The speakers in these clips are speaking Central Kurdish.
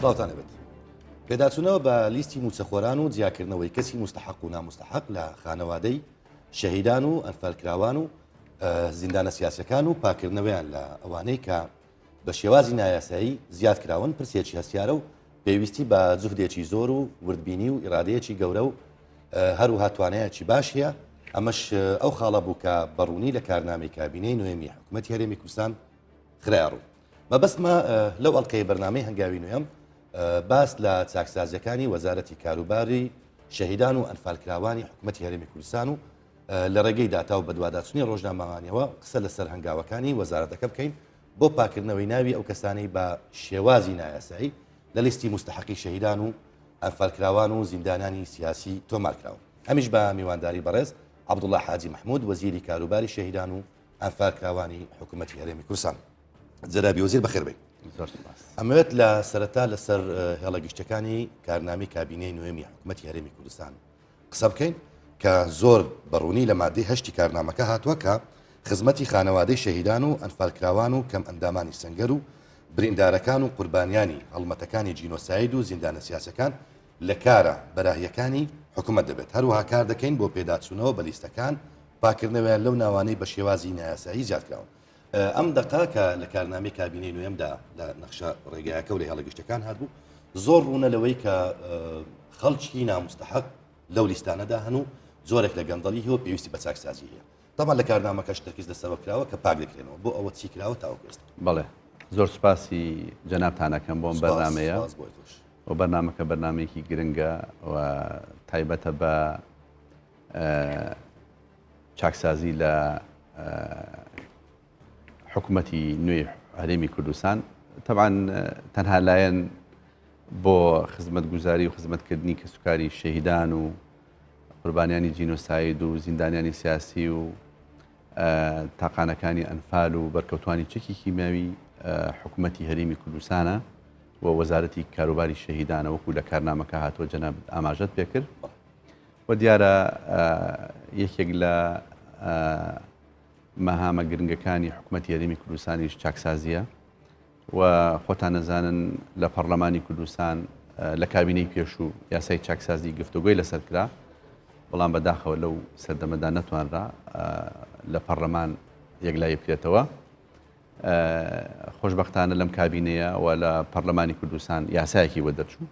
سڵاوتانە بێت. پێداچوونەوە بە لیستی موچەخۆران و جیاکردنەوەی کەسی مستحق و نامستحق لە خانەوادەی شەهیدان و ئەنفالکراوان و زیندانە سیاسەکان و پاکردنەوەیان لە ئەوانەی کە بە شێوازی نایاسایی زیاد کراون پرسێکی هەستیارە و پێویستی بە جوهدێکی زۆر و وردبینی و ئیرادەیەکی گەورە و هەروها توانایەکی باش هەیە. ئەمەش ئەو خاڵە بوو کە بەڕوونی لە کارنامەی کابینەی نوێمی حکوومەتی هەرێمی کوردستان خراڕوو. مەبەستمە لەو ئەڵلقەی بەرنامەی هەنگاوی نوێم باس لە چاکسازیەکانی وەزارەتی کاروباری شەهیدان و ئەنفالکراوانی حکوومەتی هەرێمی کوردستان و لە ڕێگەی داتا و بەدواداچنی ڕۆژنامەوانیەوە قسە لەسەر هەنگاوەکانی وەزارەتەکە بکەین بۆ پاکردنەوەی ناوی ئەو کەسانەی بە شێوازی نایاسایی لە لیستی مستحقی شەهیدان و ئەنفالکراوان و زیندانانی سیاسی تۆمارکراون. ئەمیش بە میوانداری بەڕێز عەبدوڵڵا حاجی محمود وەزیری کاروباری شەهیدان و ئەنفالکراوانی حکوومەتی هەرێمی کوردستان. جەنابی وەزیر بەخێر بێت. ئەمەوێت لە سەرەتا لەسەر هێڵەگەشتەکانی کارنامەی کابینەی نوێمی حکوومەتی هەرێمی کوردستان قسە بکەین کە زۆر بەڕوونی لە مادەی هەشتی کارنامەکە هاتووە کە خزمەتی خانەوادەی شەهیدان و ئەنفالکراوان و کەم ئەندامانی سەنگەر و بریندارەکان و قوربانیانی هەڵمەتەکانی جینۆساید و زیندانە سیاسەکان لە کارە بەراهیەکانی حکوومەت دەبێت. هەروەها کار دەکەین بۆ پێداچوونەوە بە لیستەکان پاکردنەوەیان لەو ناوانەی بە شێوازی نایاسایی زیادکراون. ئەم دقا کە لە کارنامەی کابینەی نوێمدا لە نەخشە ڕێگایەکە و لە هێڵەگەشتەکان هاتبوو زۆر ڕوونە لەوەی کە خەڵکی نامستحق لەو لیستانەدا هەن و زۆرێک لە گەندەڵی هەیە پێویستی بە چاکسازی هەیە. طبعا لە کارنامەکەش تەرکیز لەسەرەوە کراوە کە پاک دەکرێنەوە بۆ ئەوە چی کراوە تاوەکو ئێستا. بەڵێ زۆر سوپاسی جەنابتانەکەم بۆم بەرنامەیە و بەرنامەکە بەرنامەیەکی گرنگە و تایبەتە بە چاکسازی لە حکوومەتی نوێی هەرێمی کوردستان. طبعا تەنها لایەن بۆ خزمەت گوزاری و خزمەتکردنی کەسوکاری شەهیدان و قوربانیانی جینۆساید و زیندانیانی سیاسی و تاقانەکانی ئەنفال و بەرکەوتوانی چەکی کیمیاوی حکوومەتی هەرێمی کوردستانە و وەزارەتی کاروباری شەهیدانە وەکو لە کارنامەکە هاتووە جەناب ئاماژەت پێکرد و دیارە یەکێک لە مەهامە گرنگەکانی حکوومەتی هەرێمی کوردستانیش چاکسازیە و خۆتان نەزانن لە پەرلەمانی کوردستان لە کابینەی پێشوو یاسای چاکسازی گفتوگۆی لەسەر کرا، بەڵام بەداخەوە لەو سەردەمەدا نەتوانرا لە پەرلەمان یەکلای بکرێتەوە. خۆشبەختانە لەم کابینەیە و لە پەرلەمانی کوردستان یاسایەکی وەدەرچوو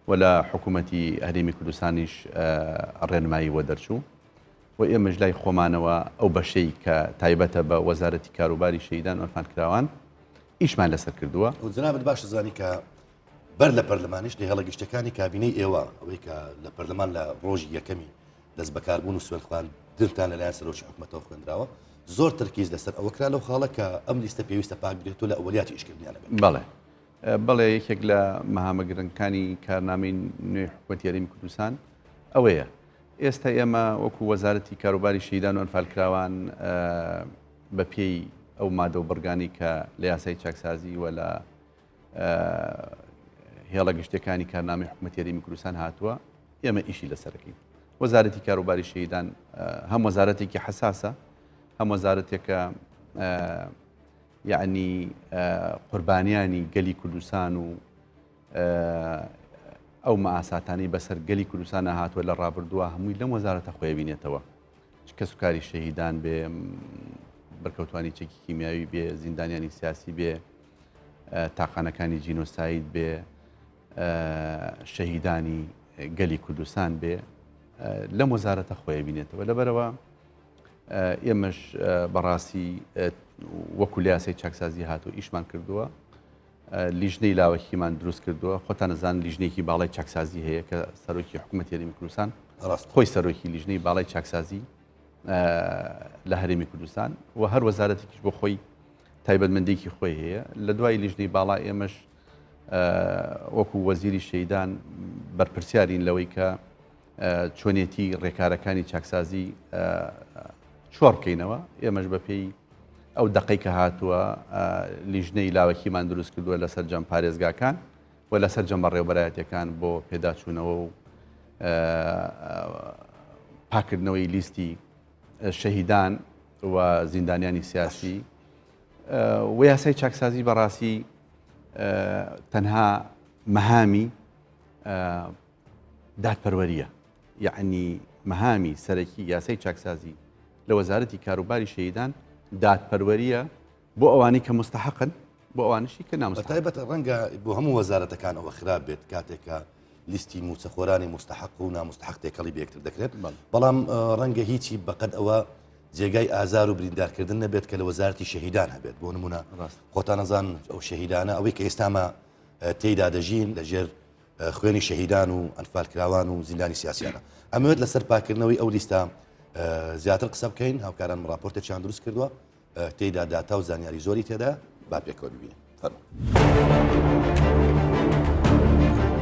و لە حکوومەتی هەرێمی کوردستانیش ڕێنمایی وەدەرچوو و ئێمەش لای خۆمانەوە ئەو بەشەی کە تایبەتە بە وەزارەتی کاروباری شەهیدان و ئەنفالکراوان ئیشمان لەسەر کردووە. و جنابت باش زانی کە بەر لە پەرلەمانیش لە هێڵەگەشتەکانی کابینەی ئێوە ئەوەی کە لە پەرلەمان لە ڕۆژی یەکەمی دەست بەکاربوون و سوێنخواندنتان لەلایەن سەرۆکی حکوومەتەوە خوێندراوە زۆر تەرکیز لەسەر ئەوە کرا لەو خاڵە کە ئەم لیستە پێویستە پاک بێتەوە لە ئەوەلیاتی ئیشکردنیانە بێت. بەڵێ یەکێک لە مەهامە گرنگەکانی کارنامەی نوێی حکوومەتی هەرێمی کوردستان ئەوەیە. ئێستا ئێمە وەکو وەزارەتی کاروباری شەهیدان و ئەنفالکراوان بە پێی ئەو مادە و بڕگانی کە لە یاسای چاکسازی و لە هێڵەگەشتەکانی کارنامەی حکوومەتی هەرێمی کوردستان هاتووە، ئێمە ئیشی لەسەرەکەین. وەزارەتی کاروباری شەهیدان هەم وەزارەتێکی حساسە، هەم وەزارەتێکە یعنی قوربانیانی گەلی کوردستان و ئەو مەئاساتانی بەسەر گەلی کوردستانە هاتووە لە ڕابردووە هەمووی لەم وەزارەتە خۆی بینێتەوە. کەسوکاری شەهیدان بێ، بەرکەوتوانی چەکی کیمیاوی بێ، زیندانیانی سیاسی بێ، تاقانەکانی جینۆساید بێ، شەهیدانی گەلی کوردستان بێ، لەم وەزارەتە خۆی بینێتەوە. لەبەرەوە ئێمەش بەڕاستی وەکو لە یاسای چاکسازی هاتوو ئیشمان کردووە، لیژنەی لاوەکیمان دروست کردووە. خۆتان نەزان لیژنەیەکی باڵای چاکسازی هەیە کە سەرۆکی حکوومەتی هەرێمی کوردستان خۆی سەرۆکی لیژنەی باڵای چاکسازی لە هەرێمی کوردستان و هەر وەزارەتێکیش بۆ خۆی تایبەتمەندێکی خۆی هەیە. لە دوای لیژنەی باڵا ئێمەش وەکو وەزیری شەهیدان بەرپرسیارین لەوەی کە چۆنێتی ڕێکارەکانی چاکسازی چۆڕ بکەینەوە. ئێمەش بە پێی ئەو دقەی کە هاتووە لیژنەی لاوەکیمان دروست کردووە لەسەر جەم پارێزگاکان و لەسەر جەمە ڕێوەبەرایەتەکان بۆ پێداچوونەوە و پاکردنەوەی لیستی شەهیدان و زیندانیانی سیاسی و یاسای چاکسازی بەڕاستی تەنها مەهامی دادپەروەریە، یعنی مەهامی سەرەکی یاسای چاکسازی لە وەزارەتی کاروباری شەهیدان دادپەروەریە بۆ ئەوانەی کە مستحقن، بۆ ئەوانشی کە نامستحق. تایبەت ڕەنگە بۆ هەموو وەزارەتەکان ئەوە خراپ بێت کاتێکە لیستی موچەخۆرانی مستحق و نامستحق تێکەڵی بەیەکتر دەکرێت، بەڵام ڕەنگە هیچی بەقەد ئەوە جێگای ئازار و بریندارکردن نەبێت کە لە وەزارەتی شەهیدان هەبێت. بۆ نمونە خۆتان نەزان ئەو شەهیدانە ئەوەی کە ئێستامە تێیدا دەژین لەژێر خوێنی شەهیدان و ئەنفالکراوان و زیندانی سیاسیانە، ئەمەوێت لەسەر پاکردنەوەی ئەو لیستە زیاتر قسە بکەین. هاوکاران ڕاپۆرتێکیان دروست کردووە، تێیدا داتا و زانیاری زۆری تێدا، با پێکەوە ببینین.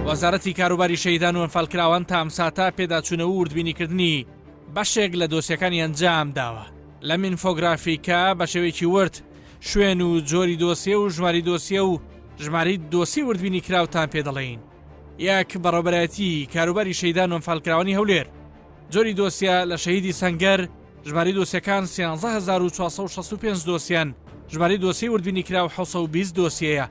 وەزارەتی کاروباری شەهیدان و ئەنفالکراوان تا ئەم ساتە پێداچوونە و وردبینیکردنی بەشێک لە دۆسیەکانی ئەنجام داوە. لە ئینفۆگرافیکە بە شێوەیەکی ورد شوێن و جۆری دۆسیە و ژماری دۆسیە و ژماری دۆسی وردبینی کراوتان پێ دەڵێین. یەک بەڕێوەبەرایەتی کاروباری شەهیدان و ئەنفالکراوانی هەولێر، جۆری دۆسیە لە شەهیدی سەنگەر، ژماری دۆسیەکان 13465 دۆسیان، ژماری دۆسی وردبینی کراو 720 دۆسیەیە.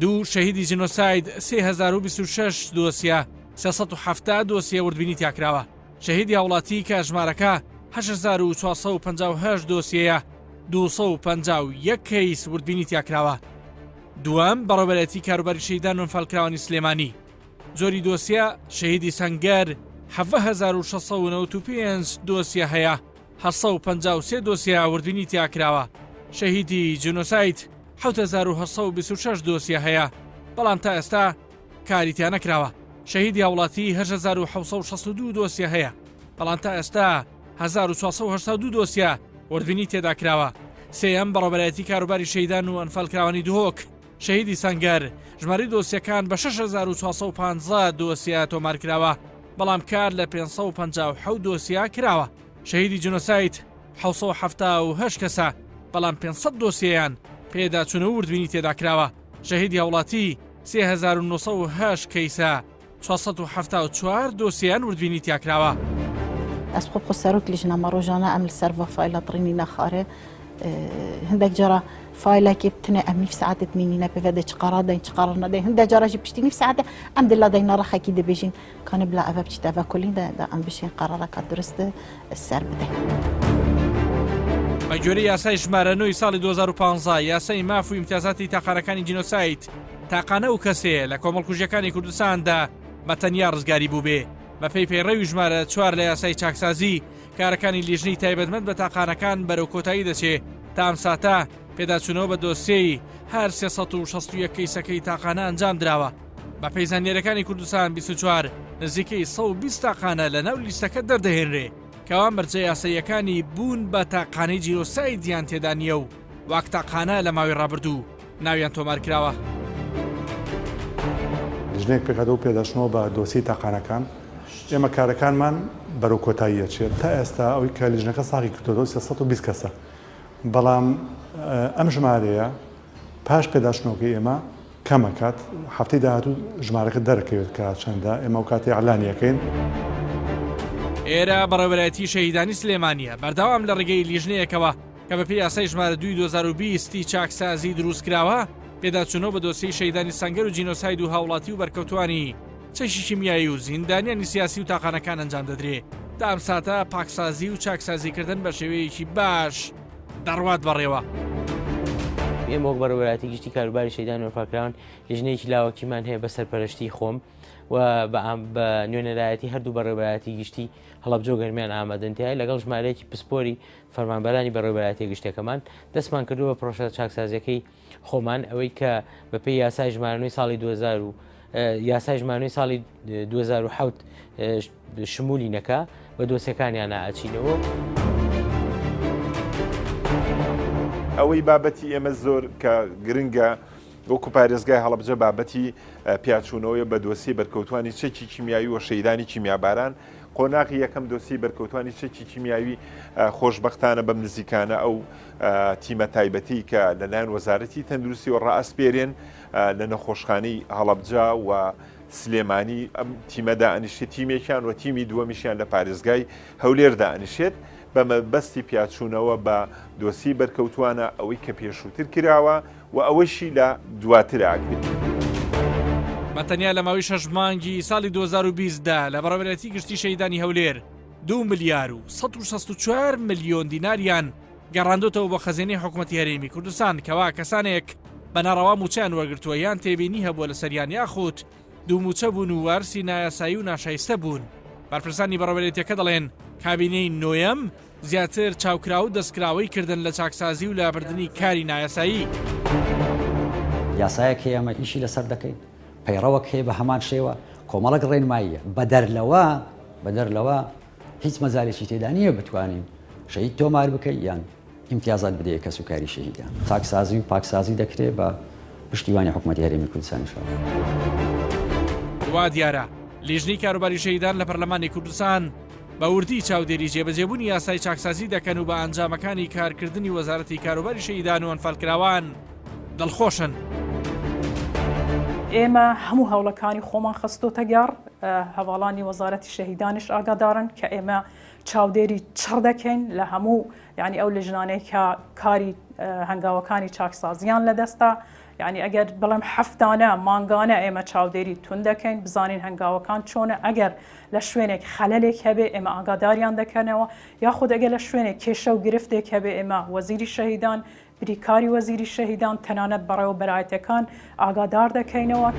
دوو شەهیدی جینۆساید 3026 دۆسیە، 370 دۆسیە وردبینی تیاکراوە. شەهیدی هاوڵاتی کە ژمارەکە 8458 دۆسیەیە، 251 کەیس وردبینی تیاکراوە. دووەم بەڕێوەبەرایەتی کاروباری شەهیدان و ئەنفالکراوانی سلێمانی، جۆری دۆسیە شەهیدی سەنگەر 7695 دۆسیە هەیە، 753 دۆسیە وردبینی تیاکراوە. شەهیدی جینۆساید 7826 دۆسیە هەیە، بەڵام تا ئێستا کاریتیان نەکراوە. شەهیدی هاوڵاتی 8762 دۆسیە هەیە، بەڵام تا ئێستا 1482 دۆسیە وردبینی تێدا کراوە. سێەم بەڕێوەبەرایەتی کاروباری شەهیدان و ئەنفالکراوانی دهۆک، شەهیدی سەنگەر، ژماری دۆسیەکان بە 6450 دۆسیە تۆمارکراوە، بەڵام کار لە 557 دۆسیە کراوە. شەهیدی جینۆساید 778 کەسە، بەڵام 500 دۆسیەیان پێداچوونە و وردبینی تێدا کراوە. شەهیدی هاوڵاتی 3908 کەیسە، 474 دۆسییان وردبینی تیاکراوە. ئەسخۆ سەرۆک لیژنەمە ڕۆژانە ئەم لەسەر بە فایلە طڕینی نەخارێ هەندێک جارە فایلێکی بتنێ ئەم نیف ساعتت مینینە پێدە چ قەرا دەین چ قەڕ نەدەین هەندێک جارەژی پشتی نیف ساعتە ئەم دڵا دەینە ڕەخەکی دەبێژین کانە بلا ئەvە بچیتەvە کولیندا ئەم بشین قەرارەکە درستە سەر بدەین. بە گوێرەی یاسای ژمارە 9 ساڵی 2015 یاسای ماف و ئیمتیازاتی تاقانەکانی جینۆساید، تاقانە و کەسێ لە کۆمەڵکوژیەکانی کوردستاندا بە تەنیا ڕزگاری بوو بێ. بە پێی پێڕەوی ژمارە 4 لە یاسای چاکسازی، کارەکانی لیژنەی تایبەتمەند بە تاقانەکان بەرەو کۆتایی دەچێت. تا ئەم ساتە پێداچوونەوە بە دۆسیەی هەر 361 کەیسەکەی تاقانە ئەنجام دراوە. بە پێی زانیاریەکانی کوردستان 24 نزیکەی 120 تاقانە لە ناو لیستەکە دەردەهێنرێ، کەوان بەرجە یاساییەکانی بوون بە تاقانەی جینۆسایدیان تێدا نییە و واک تاقانە لە ماوەی ڕابردوو ناویان تۆمار کراوە. لیژنەیەک پێکەوە و پێداچنەوە بە دۆسی تاقانەکان، ئێمە کارەکانمان بەرەو کۆتاییە چێت. تا ئێستا ئەوەی کە لیژنەکە ساغی کردەوە 320 کەسە، بەڵام ئەم ژمارەیە پاش پێداچنەوەکەی ئێمە کەمەکات. هەفتەی داهاتوو ژمارەکە دەرەکەوێت کە چەندە ئێمە و کاتی ئەعلانیەکەین. ئێرە بەڕێوەبەرایەتی شەهیدانی سلێمانیە بەردەوام لە ڕێگەی لیژنەیەکەوە کە بە پێی یاسای ژمارە 2 2020 چاکسازی دروست کراوە، پێداچوونەوە بە دۆسیی شەهیدانی سەنگەر و جینۆساید و هاوڵاتی و بەرکەوتوانی چەشی کیمیایی و زیندانیانی سیاسی و تاقانەکان ئەنجام دەدرێت. تا ئەم ساتە پاکسازی و چاکسازیکردن بە شێوەیەکی باش دەڕوات بەڕێوە. ئێمە وەک بەڕێوەبەرایەتی گشتی کاروباری شەهیدان و ئەنفالکراوان لیژنەیەکی لاوەکیمان هەیە بە سەرپەرشتی خۆم و بە نوێنەرایەتی هەردوو بەڕێوەبەرایەتی گشتی هەڵەبجە و گەرمیان ئامادەنتیای لەگەڵ ژمارەیەکی پسپۆری فەرمانبەرانی بەڕێوەبەرایەتی گشتەکەمان دەستمان کردووە بە پرۆژە چاکسازیەکەی خۆمان، ئەوەی کە بە پێی یاسای ژمارە ساڵی 2000 و یاسای ژمارە ساڵی 2007 شمولی نەکا بە دۆسیەکانیان ئاچینەوە. ئەوەی بابەتی ئێمە زۆر کە گرنگە وەکو پارێزگای هەڵەبجە بابەتی پیاچوونەوەی بە دۆسی بەرکەوتوانی چەکی کیمیایی و شەهیدانی کیمیاباران. قۆناغی یەکەم دۆسی بەرکەوتوانی چەکی کیمیاوی خۆشبەختانە بەم نزیکانە ئەو تیمە تایبەتی کە لەلایەن وەزارەتی تەندروستی و ڕائەسپێرێن لە نەخۆشخانەی هەڵەبجە و سلێمانی ئەم تیمەدا ئەنیشێت، تیمێکیان و تیمی دووەمیشیان لە پارێزگای هەولێردا ئەنیشێت بە مەبەستی پیاچوونەوە بە دۆسی بەرکەوتوانە ئەوەی کە پێشووتر کراوە و ئەوەشی لە دواتر ئاگرێت. بە تەنیا لە ماوەی 6 مانگی ساڵی 2020دا لە بەڕێوەبەتی گشتی شەهیدانی هەولێر 2 ملیار و 164 ملیۆن دیناریان گەڕاندۆتەوە بۆ خەزینەی حکوومەتی هەرێمی کوردستان کەوا کەسانێک بە ناڕەوا موچیان وەرگرتووە یان تێبینی هەبووە لە سەریان یاخود دووموچە بوون و وارسی نایاسایی و ناشایستە بوون. بەرپرسانی بەڕێوەبەرێتیەکە دەڵێن کابینەی نۆیەم زیاتر چاوکرا و دەستکراوەی کردن لە چاکسازی و لابردنی کاری نایاسایی. یاسایەک هەیە ئەمە ئیشی لەسەر دەکەین پەیڕەوەک هەیە بە هەمان شێوە کۆمەڵک ڕێنماییە بە دەرلەوە هیچ مەزارێکی تێدا نییە بتوانین شەهید تۆمار بکەی یان امتیازات بدەیە کەس و کاری شەهیدان. چاکسازی و پاکسازی دەکرێت بە پشتیوانی حکوومەتی هەرێمی کوردستانیشەوە. وا دیارە لیژنەی کاروباری شەهیدان لە پەرلەمانی کوردستان بە وردی چاودێری جێبەجێبوونی یاسای چاکسازی دەکەن و بە ئەنجامەکانی کارکردنی وەزارەتی کاروباری شەهیدان و ئەنفالکراوان دڵخۆشن. ئێمە هەموو هەوڵەکانی خۆمان خستۆتە گەڕ هەواڵانی وەزارەتی شەهیدانش ئاگادارن کە ئێمە چاودێری چڕ دەکەین لە هەموو یعنی ئەو لژنانەی کە کاری هەنگاوەکانی چاکسازیان لەدەستا یعنی ئەگەر بڵێم هەفتانە مانگانە ئێمە چاودێری تون دەکەین بزانین هەنگاوەکان چۆنە ئەگەر لە شوێنێک خەلەلێک هەبێ ئێمە ئاگاداریان دەکەنەوە یاخود ئەگەر لە شوێنێک کێشە و گرفتێک هەبێ ئێمە وەزیری شەهیدان بریکاری وەزیری شەهیدان تەنانەت بەڕێوەبەرایەتەکان ئاگادار دەکەینەوە.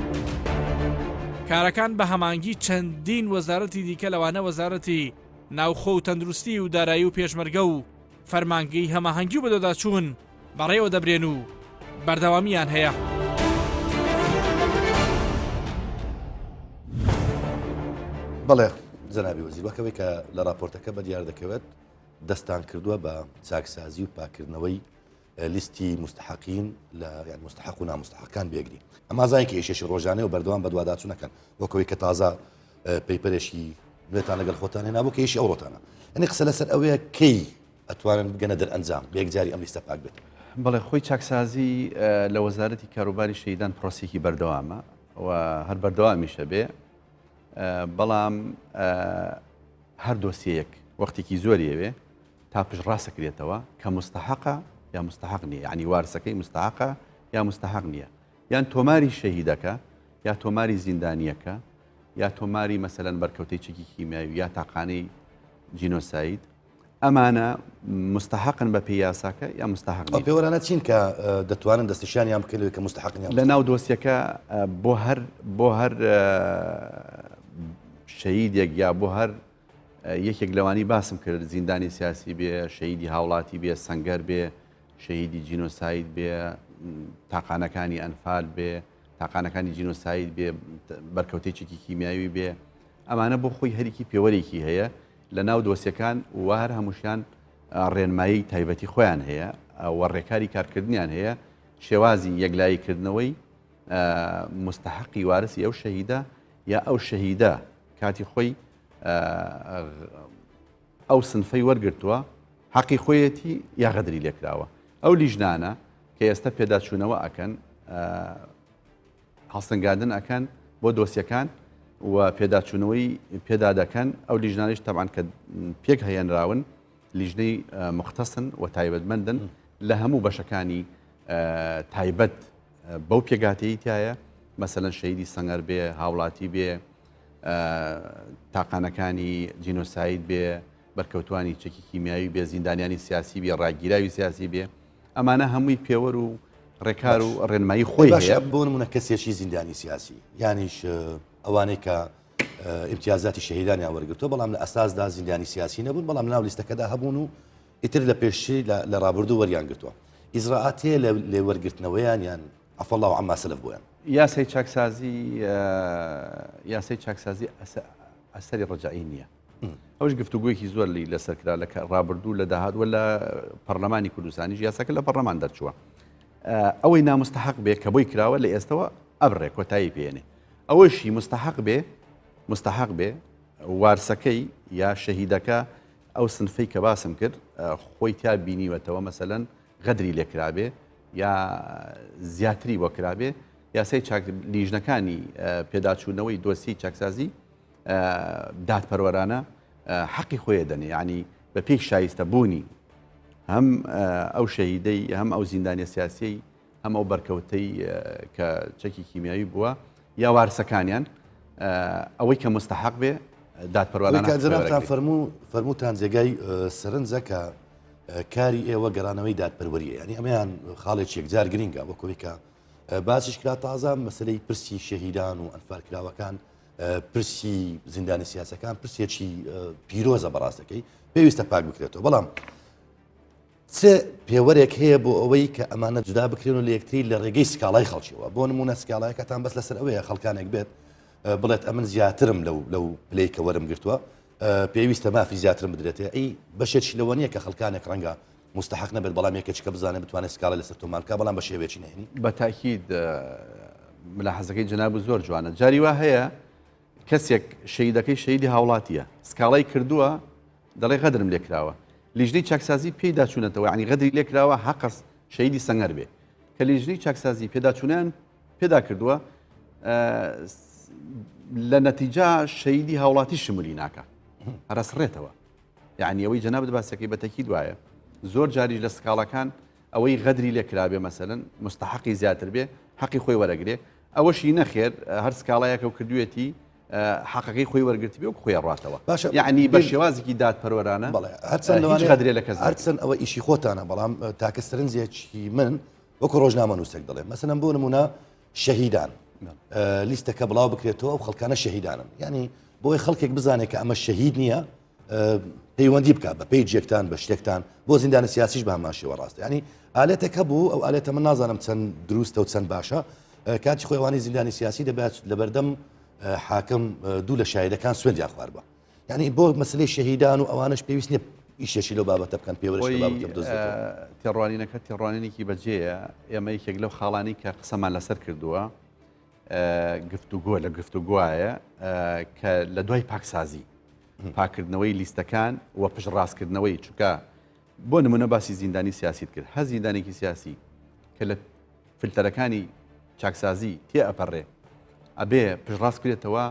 کارەکان بە هەمانگی چەندین وەزارەتی دیکە لەوانە وەزارەتی ناوخۆ و تەندروستی و دارایی و پێشمەرگە و فەرمانگەی هەماهەنگی و بەدەدا چوون بەڕێوە دەبرێن و بەردەوامیان هەیە. بەڵێ جەنابی وەزیر وەکەوەی کە لە راپۆرتەکە بە دیار دەکەوێت دەستان کردووە بە چاکسازی و پاکردنەوەی لیستی مستحقین لە یان مستحق و نامستحقان بێگری ئەمە زای کێشێشی ڕۆژانەی و بەردەوام بە دوواداچوونەکەن وەکەوەی کە تازە پەیپەرێکی نوێتان لەگەڵ خۆتان هێنا بۆ کێشی ئەوڕۆتانە ئەنی قسە لەسەر ئەوەیە کەی ئەتوانن بگەنە دەرئەنجام بەیەکجاری ئەم لیستە پاک بێت. بەڵێ خۆی چاکسازی لە وەزارەتی کاروباری شەهیدان پرۆسێکی بەردەوامە و هەر بەردەوامیشە بێ بەڵام هەر دۆسیەیەک وەختێکی زۆریەوێ تا پشت ڕاستەکرێتەوە کە مستحقە یا مستحق نییە ینی وارسەکەی مستحقە یا مستحق نییە یان تۆماری شەهیدەکە یا تۆماری زیندانیەکە یا تۆماری مەسەلەن بەرکەوتەی چەکی کیمیاوی یا تاقانەی جینۆساید ئەمانە مستحقن بە پێی یاساکە یا مستحق نییە. پێوەرانە چین کە دەتوانن دەستیشانیان بکەوێت کە مستحقنیان لە ناو دۆسیەکە بۆ هەر شەهیدێک یا بۆ هەر یەکێک لەوانی باسم کرد زیندانی سیاسی بێ شەهیدی هاوڵاتی بێ سەنگەر بێ شەهیدی جینۆساید بێ تاقانەکانی ئەنفال بێ تاقانەکانی جینۆساید بێ بەرکەوتەی چەکی کیمیاوی بێ ئەمانە بۆ خۆی هەرێکی پێوەرێکی هەیە لە ناو دۆسیەکان و هەر هەمووشیان ڕێنمایی تایبەتی خۆیان هەیە وەڕێکاری کارکردنیان هەیە شێوازی یەکلاییکردنەوەی مستحقی وارسی ئەو شەهیدە یا ئەو شەهیدە کاتی خۆی ئەو سنفەی وەرگرتووە حەقی خۆیەتی یا غەدری لێکراوە ئەو لیژنانە کە ئێستا پێداچوونەوە ئەکەن هەڵسەنگاندن ئەکەن بۆ دۆسیەکان و پێداچوونەوەی پێدا دەکەن ئەو لیژنانیش تەبعاً کە پێک هەیەنراون لیژنەی مختصن و تایبەتمەندن لە هەموو بەشەکانی تایبەت بەو پێگاتەیی تایە مەسەلەن شەهیدی سەنگەر بێ هاوڵاتی بێ تاقانەکانی جینۆساید بێ بەرکەوتوانی چەکی کیمیاوی بێ زیندانیانی سیاسی بێ ڕاگیراوی سیاسی بێ ئەمانە هەمووی پێوەر و ڕێکار و ڕێنمایی خۆی هەیە. بۆ نمونە کەسێکی زیندانی سیاسی یانیش ئەوانەی کە امتیازاتی شەهیدانیان وەرگرتووە بەڵام لە ئەساسدا زیندانی سیاسی نەبوون بەڵام ناو لیستەکەدا هەبوون و ئیتر لە پێشی لە ڕابردوو وەریان گرتووە ئیزراعاتێ لێ وەرگرتنەوەیان یان عەفەڵڵا و عەمما سەلەف بۆیان. یاسای چاکسازی ئەسەری ڕەجائی نییە. ئەوش گفتوگویەکی زۆر لی لەسەرکرا لە ڕابردوو لە داهاتوە لە پەرلەمانی کوردستانیش یاساکە لە پەرلەمان دەرچووە ئەوەی نامستحق بێ کە بۆی کراوە لە ئێستەوە ئەبڕێ کۆتایی پێێنێ ئەوەشی مستحق بێ وارسەکەی یا شەهیدەکە ئەو سنفەی کە باسم کرد خۆی تا بینیوەتەوە مەسەلەن غەدری لێکرابێ یا زیاتری بۆ کرابێ یاسای لیژنەکانی پێداچوونەوەی دۆسی چاکسازی دادپەروەرانە حەقی خۆیە دەنێ ینی بە پێی شایستە بوونی هەم ئەو شەهیدەی هەم ئەو زیندانیە سیاسی هەم ئەو بەرکەوتەی کە چەکی کیمیاوی بووە یا وارسەکانیان ئەوەی کە مستحق بێ دادپەروەرانە جنابتان فەرمووتان جێگای سەرنجە کە کاری ئێوە گەڕانەوەی دادپەروەریە ینی ئەمەیان خاڵێک یەکجار گرینگە وەکوی کە باسیش کرا تازە مەسلەی پرسی شەهیدان و ئەنفارکراوەکان پرسی زیندانی سیاسەکان پرسێکی پیرۆزە بەڕاستەکەی پێویستە پاک بکرێتەوە بەڵام چه پێوەرێک هەیە بۆ ئەوەی کە ئەمانە جودا بکرێن و لە یەکتری لە ڕێگەی سکاڵای خەڵکیەوە بۆ نمونە سکاڵایەکەتان بەس لەسەر ئەوەیە خەڵکانێک بێت بڵێت ئەمن زیاترم لەو پلەی کە وەرم گرتووە پێویستە مافی زیاترم بدرێتێ ئەی بەشێکی لەوە نییە کە خەڵکانێک ڕەنگە مستحق نەبێت بەڵام یەکێکە بزانێت بتوانێت سکاڵی لەسەر تۆمانکە بەڵام بە شێوێکی نهێنی بەتاکید ملاحەزەکەی جەناب زۆر جوانە جاری وا هەیە کەسێک شەیدەکەی شەیدی هاوڵاتیە سکاڵای کردووە دەڵێ غەدرم لێکراوە لیژنەی چاکسازی پێدا چوونەتەوە ینی غەدری لێکراوە حەقەس شەیدی سەنگەر بێ کە لیژنەی چاکسازی پێدا چوونیان پێدا کردووە لە نەتیجا شەیدی هاوڵاتی شمولی ناکە هەرەسڕێتەوە یعنی ئەوەی جەنابەت باسەکەی بەتەکید وایە زۆر جاریش لە سکاڵەکان ئەوەی غەدری لێکرابێ مەسەلەن مستحقی زیاتر بێ حەقی خۆی وەرەگرێ ئەوەشی نەخێر هەر سکاڵایەکە و کردوێتی حەقەکەی خۆی وەرگرتی بێ و خۆی ڕاتەوە یعنی بە شێوازێکی دادپەروەرانە هیچ غەدرێ لە کەس هەرچەند ئەوە ئیشی خۆتانە بەڵام تاکە سەرنجێکی من وەکو ڕۆژنامە نووسێک دەڵێ مەسەلەن بۆ نمونە شەهیدان لیستەکە بڵاو بکرێتەوە و خەڵکانە شەهیدانن ینی بۆی خەڵکێک بزانێت کە ئەمە شەهید نییە پەیوەندی بکات بە پیجێکتان بە شتێکتان بۆ زیندانی سیاسیش بە هەماشەوە ڕاستە ینی ئالێتێکە بوو ئەو ئالێتە من نازانم چەند دروستە و چەند باشە کاتی خۆیوانی زیندانی سیاسی دەبێت لەبەردەم حاکم دوو لە شایدەکان سوێندیان خوارد بە ینی بۆ مەسلەی شەهیدان و ئەوانش پێویست نیە ئیشێکی لەو بابەتە بکەن پێوەشی تێڕوانینەکە تێڕوانینێکی بەجێیە ئێمە یەکێک لەو خاڵانی کە قسەمان لەسەر کردووە گفتوگۆ لە گفتوگوایە کە لە دوای پاکسازی پاکردنەوەی لیستەکان و پشتڕاستکردنەوەی چووکە بۆ نمونە باسی زیندانی سیاسیت کرد هە زیندانێکی سیاسی کە لە فلتەرەکانی چاکسازی تێ ئەپەڕێ ئەبێ پشتڕاست کرێتەوە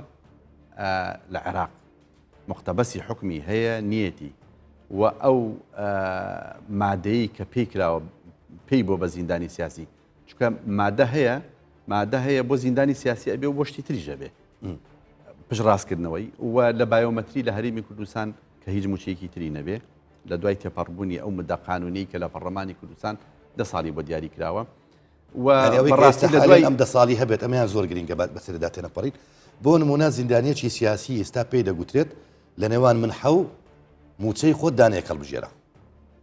لە عێراق مختبەسی حکمی هەیە نیەتی و ئەو مادەی کە پێی کراوە پێی بۆ بە زیندانی سیاسی چونکە مادە هەیە بۆ زیندانی سیاسی ئەبێ و بۆ شتی تریژە بێ پشتڕاستکردنەوەی و لە بایۆمەتری لە هەرێمی کوردستان کە هیچ موچەیەکی تری نەبێ لە دوای تێپەڕبوونی ئەو مدە قانونی کە لە پەرلەمانی کوردستان 10 ساڵی بۆ دیاری کراوە ئەم 10 ساڵی هەبێت ئەمیان زۆر گرنگە بەسەردا تێنەپەڕیت بۆ نمونە زیندانیەکی سیاسی ئێستا پێی دەگوترێت لە نێوان من حەو موچەی خۆت دانەیە کەڵبژێرە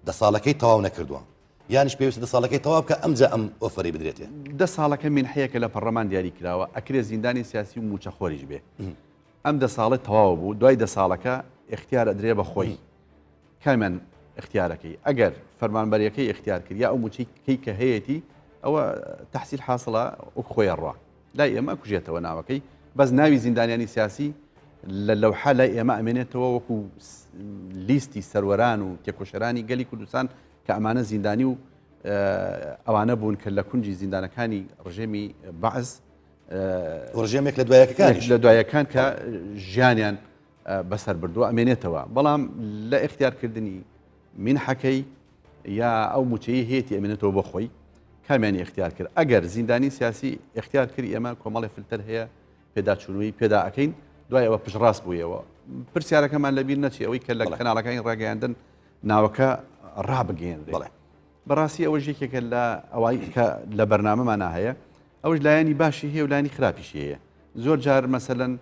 10 ساڵەکەی تەواو نەکردووە یانش پێویستە 10 ساڵەکەی تەواو بکە ئەمجا ئەم ئۆفەری بدرێتێ 10 ساڵەکە منحەیەکە لە پەرلەمان دیاری کراوە ئەکرێ زیندانی سیاسی و موچەخۆریش بێ ئەم 10 ساڵە تەواو بوو دوای 10 ساڵەکە اختیار ئەدرێ بە خۆی کامیان اختیارەکەی ئەگەر فەرمانبەریەکەی اختیار کرد یا ئەو موچەی کە هەیەی ئەوە تحصیل حاصلە وەک خۆی ڕوا لای ئێمە کوژێتەوە ناوەکەی بەس ناوی زیندانیانی سیاسی لە لەوحە لای ئێمە ئەمێنێتەوە وەکو لیستی سەروەران و تێکۆشەرانی گەلی کوردستان کە ئەمانە زیندانی و ئەوانە بوون کە لە کونجی زیندانەکانی ڕژێمی بەعز ڕژێمێک لە دوایەکان کە ژیانیان بەسەر بردووە ئەمێنێتەوە بەڵام لە اختیارکردنی منحەکەی یا ئەو موچەیە هەیەی ئەمێنێتەوە بۆ خۆی کامیانی اختیار کرد ئەگەر زیندانی سیاسی اختیار کرد ئێمە کۆمەڵی فلتەر هەیە پێداچوونەوەی پێدا ئەەکەین دوای ئەوە پشتڕاست بوویەوە پرسیارەکەمان لەبیر نەچی ئەوەی کە لە کەناڵەکانی ڕاگەیاندن ناوەکە ڕابگەێنرێ بەڕاستی ئەوە ژێکێکە لە ئەوەی کە لە بەرنامەمانە هەیە ئەوش لایەنی باشی هەیە و لایەنی خراپیشی هەیە زۆر جار مەسەلەن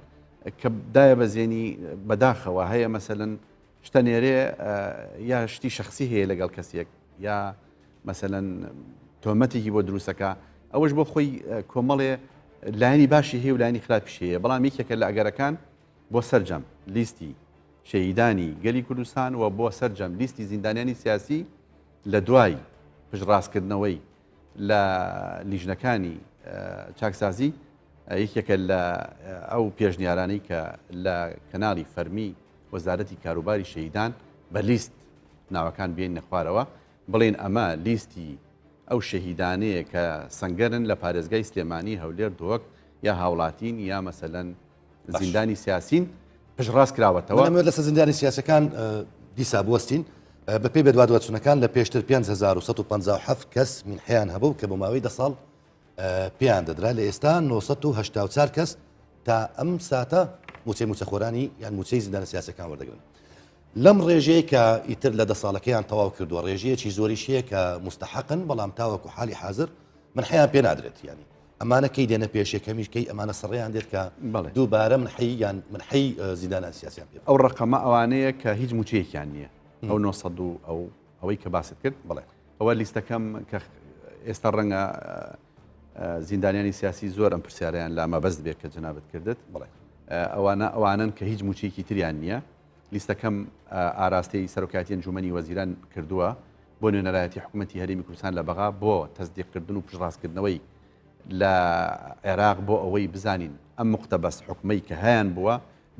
کە دایە بەزێنی بەداخەوە هەیە مەسەلەن شتە نێرێ یا شتی شخصی هەیە لەگەڵ کەسێک یا مەسەلەن تۆمەتێکی بۆ دروستەکە ئەوەش بۆ خۆی کۆمەڵێ لایەنی باشی هەیە و لایەنی خراپیشی هەیە بەڵام یەکێکە لە ئەگەرەکان بۆ سەرجەم لیستی شەهیدانی گەلی کوردستان و بۆ سەرجەم لیستی زیندانیانی سیاسی لە دوای پشتڕاستکردنەوەی لە لیژنەکانی چاکسازی یەکێکە لە ئەو پێشنیارانەی کە لە کەناڵی فەرمی وەزارەتی کاروباری شەهیدان بە لیست ناوەکان بێن نەخوارەوە بڵێن ئەمە لیستی ئەو شەهیدانەیە کە سەنگەرن لە پارێزگای سلێمانی هەولێر دۆک یا هاوڵاتین یا مەسەلەن زیندانی سیاسین پشتڕاست کراوەتەوە لەسەر زیندانی سیاسەکان دیسا بوەستین بە پێی بێدوادوەچوونەکان لە پێشتر 5157 کەس منحیان هەبوو کە بۆ ماوەی 10 ساڵ پێیان دەدرا لە ئێستا 984 کەس تا ئەم ساتە موچەی موچەخۆرانی یان موچەی زیندانە سیاسەکان وەردەگرن. لەم ڕێژەیە کە ئیتر لە 10 ساڵەکەیان تەواو کردووە ڕێژەیەکی زۆریشەیە کە مستحقن بەڵام تاوەکو حالی حاضر من حیان پێ نادرێت ینی ئەمانە کەی دێنە پێشەکەمیشکەی ئەمانە سڕێیان دێت کە دووبارە من حی زیندانە سیاسیان پێ ئەو ڕقەمە ئەوانەیە کە هیچ موچەیەکیان نییە ئەو 900 ئەوەی کە باست کرد بڵێ ئەوە لیستەکەم کە ئێستا ڕەنگە زیندانیانی سیاسی زۆر ئەم پرسیاریان لە ئەمە بەست بێت کە جنابەت کردت بڵێ ئەوانن کە هیچ موچەیەکی تریان نییە لیستەکەم ئاراستەی سەرۆکاتی ئەنجومەنی وەزیران کردووە بۆ نوێنەرایەتی حکوومەتی هەرێمی کوردستان لە بەغا بۆ تەصدیقکردن و پشتڕاستکردنەوەی لە عێراق بۆ ئەوەی بزانین ئەم مقتەبەس حکومەی کە هەیان بووە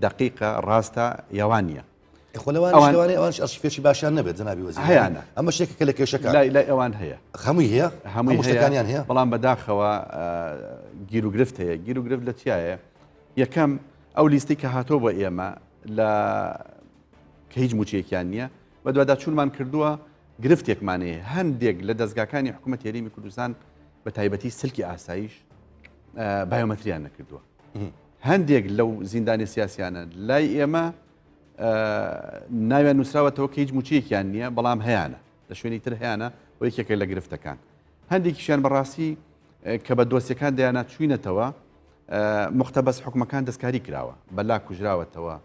دقیقە ڕاستە یاوان نییە ئەوانش ئەرشیفێکی باشیان نەبێت جنابی وەزیر هەیەە ئەمە شتێکە لە کێشەکە لای ئەوان هەیە هەمووی هەیە هەمووی شتەکانیان هەیە بەڵام بەداخەوە گیر و گرفت هەیە گیر و گرفت لە چیایە یەکەم ئەو لیستی کە هاتۆ بۆ ئێمە لە کە هیچ موچەیەکیان نییە بە دووادا چونمان کردووە گرفتێکمانەیە هەندێک لە دەستگاکانی حکوومەتی هەرێمی کوردستان بە تایبەتی سلکی ئاسایش بایۆمەتریان نەکردووە هەندێک لەو زیندانی سیاسیانە لای ئێمە ناویان نووسراوەتەوە کە هیچ موچەیەکیان نییە بەڵام هەیەە لە شوێنی تر هەیەە و یەکێکە لە گرفتەکان هەندێکیشیان بەڕاستی کە بە دۆسیەکان دەیانات چوینەتەوە مختبەس حکومەکان دەستکاری کراوە بەلا کوژراوەتەوە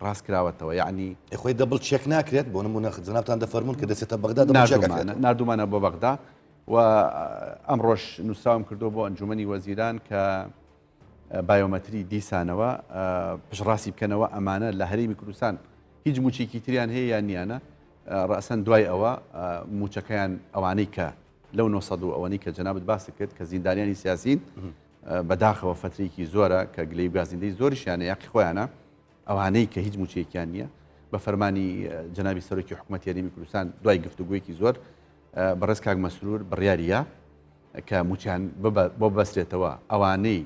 ڕاست کراوەتەوە یعنی خۆی دەبڵ چێک ناکرێت بۆ نمونە جنابتان دەفەرمونون کە دەچێتە بەغدا نردومانە بۆ بەغدا و ئەم ڕۆژ نووسراوم کردو بۆ ئەنجومەنی وەزیران کە بایۆمەتری دیسانەوە پشڕاستی بکەنەوە ئەمانە لە هەرێمی کوردستان هیچ موچێکی تریان هەیە یان نیانە ڕەسەن دوای ئەوە موچەکەیان ئەوانەی کە لەو 900 ئەوەی کە جەنابەت باسی کرد کە زیندانیانی سیاسین بەداخەوە فترێکی زۆرە کە گلەی و گازیندەی زۆریشیانە یاقی خۆیانە ئەوانەی کە هیچ موچەیەکیان نییە بە فەرمانی جەنابی سەرۆکی حکوومەتی هەرێمی کوردستان دوای گفتوگویەکی زۆر بەڕێز کاک مەسرور بڕیاریە کە موچیان بۆ بەسرێتەوە ئەوانەی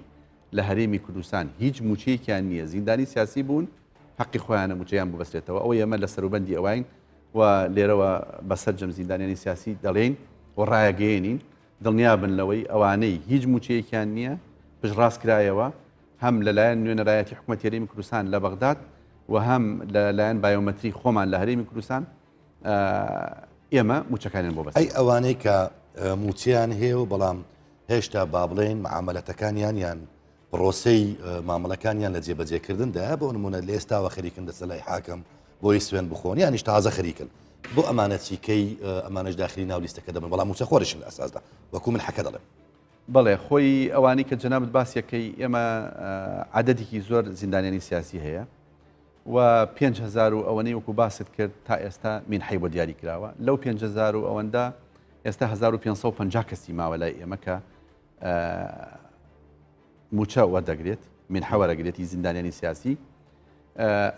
لە هەرێمی کوردستان هیچ موچەیەکیان نییە زیندانی سیاسی بوون حەقی خۆیانە موچەیان بۆ بەسرێتەوە ئەوە ئێمە لە سەروبەندی ئەوین و لێرەوە بەسەر جەم زیندانیانی سیاسی دەڵێن و ڕایەگەیەنین دڵنیابن لەوەی ئەوانەی هیچ موچەیەکیان نییە پشڕاست کرایەوە هەم لەلایەن نوێنەرایەتی حکوومەتی هەرێمی کوردستان لە بەغداد و هەم لەلایەن بایۆمەتری خۆمان لە هەرێمی کوردستان ئێمە موچەکانیان بۆ بەس ئەوانەی کە موچیان هەیە و بەڵام هێشتا با بڵێن معاملەتەکانیان یان پرۆسەی مامەڵەکانیان لە جێبەجێکردندا بۆ نمونە لە ئێستاوە خەریکن دەسە لای حاکەم بۆی سوێن بخۆن یانیش تازە خەریکن بۆ ئەمانە چیکەی ئەمانش داخلی ناو لیستەکە دەبن بەڵام موچە خۆرشن لە ئەساسدا وەکو من حەکە دەڵێم بەڵێ خۆی ئەوانی کە جەنابەت باسیەکەی ئێمە عەدەدێکی زۆر زیندانیانی سیاسی هەیە و 5,000 و ئەوەنەی وەکو باست کرد تا ئێستا مینحەی بۆ دیاری کراوە لەو 5,000 و ئەوەندا ئێستا 1550 کەسی ماوە لای ئێمە کە موچە وەردەگرێت مینحە وەرەگرێتی زیندانیانی سیاسی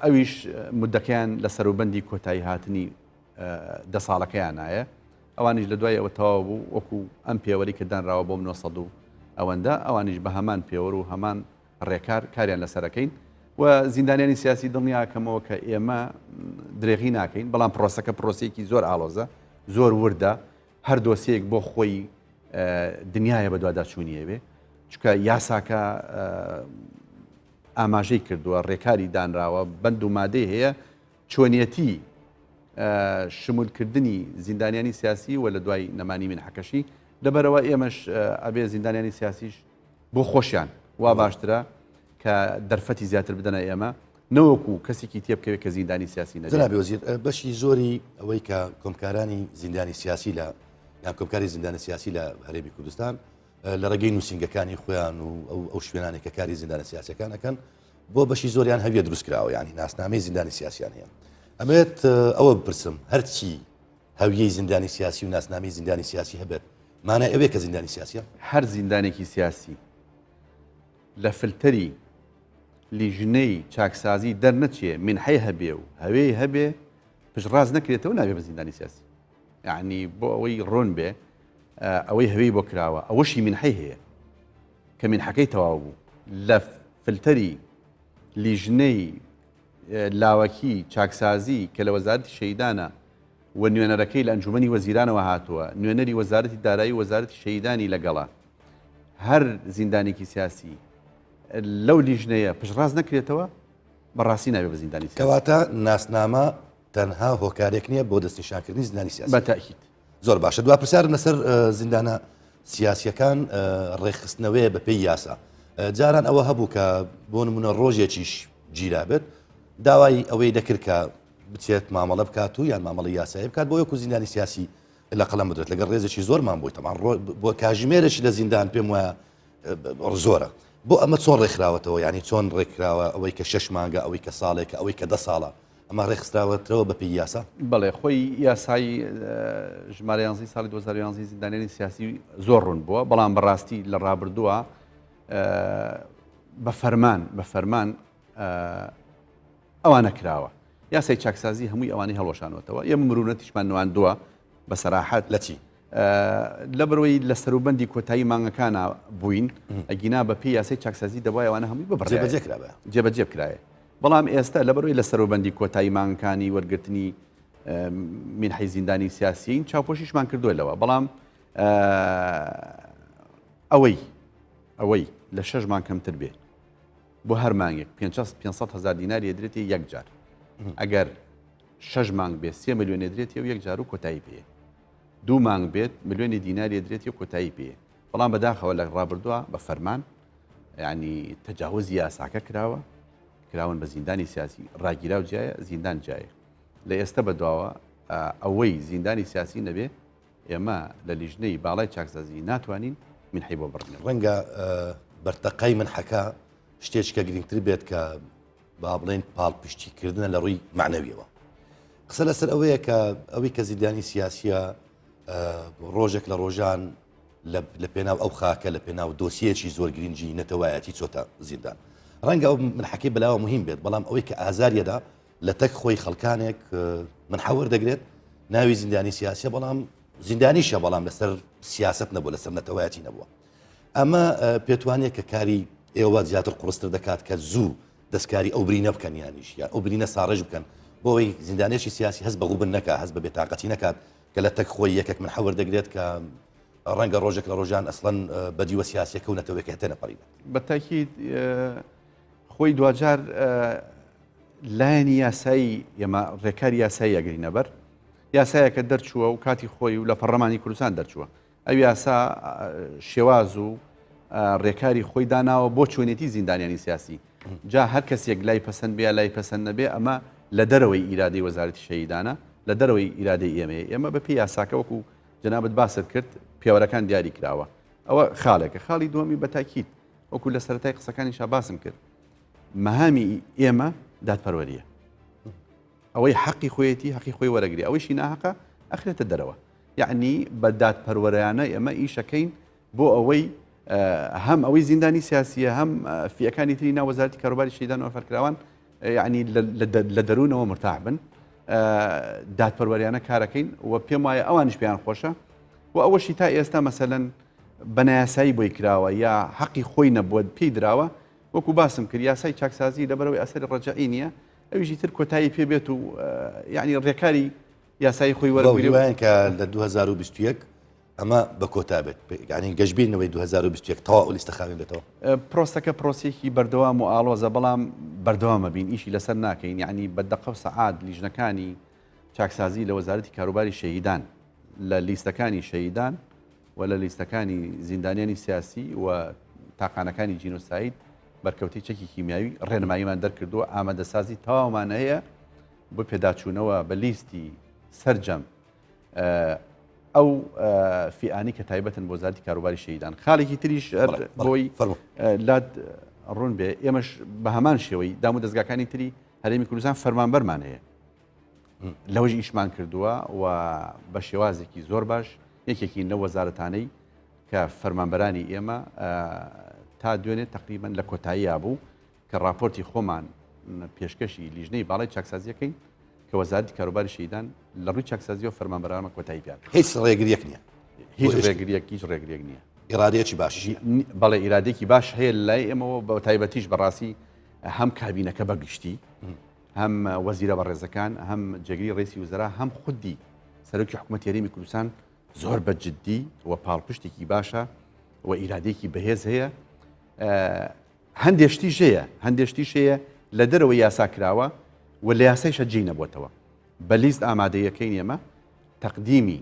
ئەویش مدەکەیان لە سەروبەندی کۆتایی هاتنی 10 ساڵەکەیان نایە ئەوانیش لە دوای ئەوە تەواو بوو وەکو ئەم پێوەری کردانراوە بۆم 900 ئەوەندە ئەوانیش بە هەمان پێوەر و هەمان ڕێکار کاریان لەسەرەکەین و زیندانیانی سیاسی دڵنیاکەمەوە کە ئێمە درێغی ناکەین بەڵام پرۆسەکە پرۆسەیەکی زۆر ئاڵۆزە زۆر وردە هەر دۆسیەک بۆ خۆی دنیاە بە دووادا چوونیە بێ چکە یاساکە ئاماژەی کردووە ڕێکاری دانراوە بەند و مادەی هەیە چۆنیەتی شمولکردنی زیندانیانی سیاسی و لە دوای نەمانی منحەکەشی لەبەرەوە ئێمەش ئەبێ زیندانیانی سیاسیش بۆ خۆشیان وا باشترە کە دەرفەتی زیاتر بدەنە ئێمە نەوەکو کەسێکی تێبکەوێت کە زیندانی سیاسی نەبێت. جەنابی وەزیر بەشی زۆری ئەوەی کە کۆمکارانی زیندانی سیاسی لە یان کۆمکاری زیندانی سیاسی لە هەرێمی کوردستان لە ڕێگەی نووسنگەکانی خۆیان و ئەو شوێنانی کە کاری زیندانە سیاسەکانەکەن بۆ بەشی زۆریان هەویە دروست کراوە ینی ناسنامەی زیندانی سیاسیان هەیە ئەمێت ئەوە بپرسم هەرچی هەویەی زیندانی سیاسی و ناسنامەی زیندانی سیاسی هەبێت مانای ئەوێ کە زیندانی سیاسیە هەر زیندانێکی سیاسی لە فلتەری لیژنەی چاکسازی دەرنەچێ منحەی هەبێ و هەوێی هەبێ پشڕاز نەکرێتەوە نابێ بە زیندانی سیاسی یعنی بۆ ئەوەی ڕۆن بێ ئەوەی هەوێی بۆ کراوە ئەوەشی منحەی هەیە کە منحەکەی تەواو بوو لە فلتەری لیژنەی لاوەکی چاکسازی کە لە وەزارەتی شەیدانە و نوێنەرەکەی لە ئەنجومەنی وەزیرانەوە هاتووە نوێنەری وەزارەتی دارایی وەزارەتی شەیدانی لەگەڵا هەر زیندانێکی سیاسی لەو لیژنەیە پشتڕاست نەکرێتەوە بەڕاستی نابێت بە زیندانی سیاسی. کەواتە ناسنامە تەنها هۆکارێک نییە بۆ دەستنیشانکردنی زیندانی سیاسی. بەتاکید زۆر باشە. دوا پرسیارم لەسەر زیندانە سیاسیەکان ڕێخستنەوەیە بە پێی یاسا. جاران ئەوە هەبوو کە بۆ نمونە ڕۆژێکیش گیرا بێت داوای ئەوەی دەکرد کە بچێت مامەڵە بکات و یان مامەڵی یاسایی بکات بۆ یەکو زیندانی سیاسی لە قەڵەم بدرێت لەگەڵ ڕێزێکی زۆرمان بووی تەمان بۆ کاژمێرەی لە زیندان پێم وایە زۆرە. بۆ ئەمە چۆن ڕێکخراوەتەوە ینی چۆن ڕێکراوە ئەوەی کە 6 مانگە ئەوەی کە ساڵێکە ئەوەی کە 10 ساڵە ئەمە ڕێکخراوەتەوە بە پێی یاسا؟ بەڵێ خۆی یاسایی ژمارە 11 ساڵی 2011 زیندانیانی سیاسی زۆر ڕوون بووە بەڵام بەڕاستی لە ڕابردووە بە فەرمان ئەوانە کراوە. یاسای چاکسازی هەمووی ئەوانەی هەڵۆشانەوەتەوە ئێمە مرونەتیشمان نواندووە بە سەراحەت لە چی؟ لە بەرەوەی لە سەروبەندی کۆتایی مانگەکانە بووین ئەگینا بە پێی یاسای چاکسازی دەبای ئەوانە هەمووی جێبەجێ کرایە. بەڵام ئێستا لە بەرەوەی لە سەروبەندی کۆتایی مانگەکانی وەرگرتنی مینحی زیندانی سیاسیین چاوپۆشیشمان کردووە بەڵام ئەوەی لە 6 مانگ کەمتر بێ بۆ هەر مانگێک 500,000 دیناری دێتی یەک جار. ئەگەر 6 مانگ بێت 3 ملیۆن دێتی و یەک جار و کۆتایی پێ. 2 مانگ بێت ملیۆنی دیناری دێتی و کۆتایی پێ. بەڵام بەداخەوە لە ڕابردووە بە فەرمان ینی تەجاوزی یاساکە کراون بە زیندانی سیاسی ڕاگیرا و جایە زیندان جایە. لە ئێستا بەدواوە ئەوەی زیندانی سیاسی نەبێ ئێمە لە لیژنەی باڵای چاکسازی ناتوانین منحی بۆ بڕین. ڕەنگە بەرتەقەی منحەکە شتێککە گرنگتر بێت کە با بڵێن پاڵپشتیکردنە لە ڕووی معنەویەوە. قسە لەسەر ئەوەیە کە ئەوەی کە زیندانی سیاسیە ڕۆژێک لە ڕۆژان لە پێناو ئەو خاکە لە پێناو دۆسیەکی زۆر گرنگی نەتەوایەتی چۆتە زیندان. ڕەنگە ئەو منحەکەی بەلاوە مهم بێت بەڵام ئەوەی کە ئازاریەدا لە تەک خۆی خەڵکانێک منحەوەر دەگرێت ناوی زیندانی سیاسیە بەڵام زیندانیشە بەڵام لەسەر سیاست نەبوو لەسەر نەتەوایەتی نەبووە. ئەمە پێتوانێت کە کاری ئێوە زیاتر قوڕستر دەکات کە زوو دەستکاری ئەو برینە بکەن یانیش یا ئەو برینە ساڕێژ بکەن بۆەوەی زیندانێکی سیاسی هەست بەغوبن نەکات هەست بە بێتاقەتی نەکات کە لە تەک خۆی یەکێک منحەوەر دەگرێت کە ڕەنگە ڕۆژێک لە ڕۆژان ئەسڵەن بەدیوە سیاسیەکە و نەتەوەیەکە هەتێ نەپەڕیبێت. بەتاکید خۆی دوجار لایەنی یاسایی ئێمە ڕێکاری یاسایی ئەگەینە بەر یاسایەکە دەرچووە و کاتی خۆی و لە پەرلەمانی کوردستان دەرچووە. ئەو یاسا شێواز و ڕێکاری خۆی داناوە بۆ چۆنێتی زیندانیانی سیاسی. جا هەر کەسێک لای پەسەند بێ لای پەسەند نەبێ ئەمە لە دەرەوەی ئیرادەی وەزارەتی شەهیدانە لە دەرەوەی ئیرادەی ئێمە بە پێی یاساکە وەکو جەنابەت باست کرد پیاوەرەکان دیاری کراوە. ئەوە خاڵێکە. خاڵی دووەمی بەتاکید وەکو لە سەرەتای قسەکانیشا باسم کرد. مەهامی ئێمە دادپەروەریە. ئەوەی حەقی خۆیەتی حەقی خۆی وەرەگری ئەوەیشی ناحەقە ئەخرێتە دەرەوە. یعنی بە دادپەروەرانە ئێمە ئیشەکەین بۆ ئەوەی هەم ئەوەی زیندانی سیاسیە هەم فیەکانی تری ناو وەزارەتی کاروباری شەهیدان و فەرکراوان یعنی لە دەروونەوە مرتاح بن دادپەروەریانە کارەکەین و پێم وایە ئەوانش پێیان خۆشە و ئەوەشی تا ئێستا مەسەلەن بەنایاسایی بۆی کراوە یا حەقی خۆی نەبووە پێی درراوە وەکو باسم کرد یاسای چاکسازی لەبەرەوەی ئەسەری ڕەجعی نییە ئەویشی تر کۆتایی پێ بێت و یعنی ڕێکاری یاسای خۆی وەرگریوان کە لە 2021 ئەمە بە کۆتا بێت ینی گەشتبیرنەوەی 2021 تەواو لیستەخاوێن بێتەوە. پرۆسەکە پرۆسێکی بەردەوام و ئاڵۆزە بەڵام بەردەوامە بین ئیشی لەسەر ناکەین یعنی بەدەقە و سەعات لیژنەکانی چاکسازی لە وەزارەتی کاروباری شەهیدان لە لیستەکانی شەهیدان و لە لیستەکانی زیندانیانی سیاسی و تاقانەکانی جینۆساید بەرکەوتی چەکی کیمیاوی ڕێنماییمان دەرکردووە ئامادەسازی تەواومان هەیە بۆ پێداچوونەوە بە لیستی سەرجەم ئەو فیئانی کە تایبەتن بۆ وەزارەتی کاروباری شەهیدان. خاڵێکی تریش بۆی لات ڕوون بێ ئێمەش بە هەمان شێوەی دام و دەستگاکانی تری هەرێمی کوردستان فەرمانبەرمان هەیە لەوەش ئیشمان کردووە و بە شێوازێکی زۆر باش یەکێکی نە وەزارەتانەی کە فەرمانبەرانی ئێمە تا دوێنێت تقریبان لە کۆتاییە بوو کە راپۆرتی خۆمان پێشکەشی لیژنەی باڵای چاکسازیەکەین کە وەزارەتی کاروباری شەهیدان لە ڕووی چاکسازی و فەرمانبەرانمە کۆتایی پیان هیچ ڕێگریەک نییە هیچ ڕێگریەک نییە. ئیرادەیەکی باشی بەڵێ ئیرادێکی باش هەیە لای ئێمەوە بە تایبەتیش بەڕاستی هەم کابینەکە بەگشتی هەم وەزیرە بەڕێزەکان هەم جێگری ڕێسی وزەرا هەم خودی سەرۆکی حکوومەت یاریمی کوردستان زۆر بەجددی و پاڵپشتێکی باشە و ئیرادێکی بەهێز هەیە هەندێشتی شەیە لە دەرەوە یاساکراوە و لە یاسایشە جێی نەبووتەوە بە لیست ئامادەیەکەین ئێمە تەقدیمی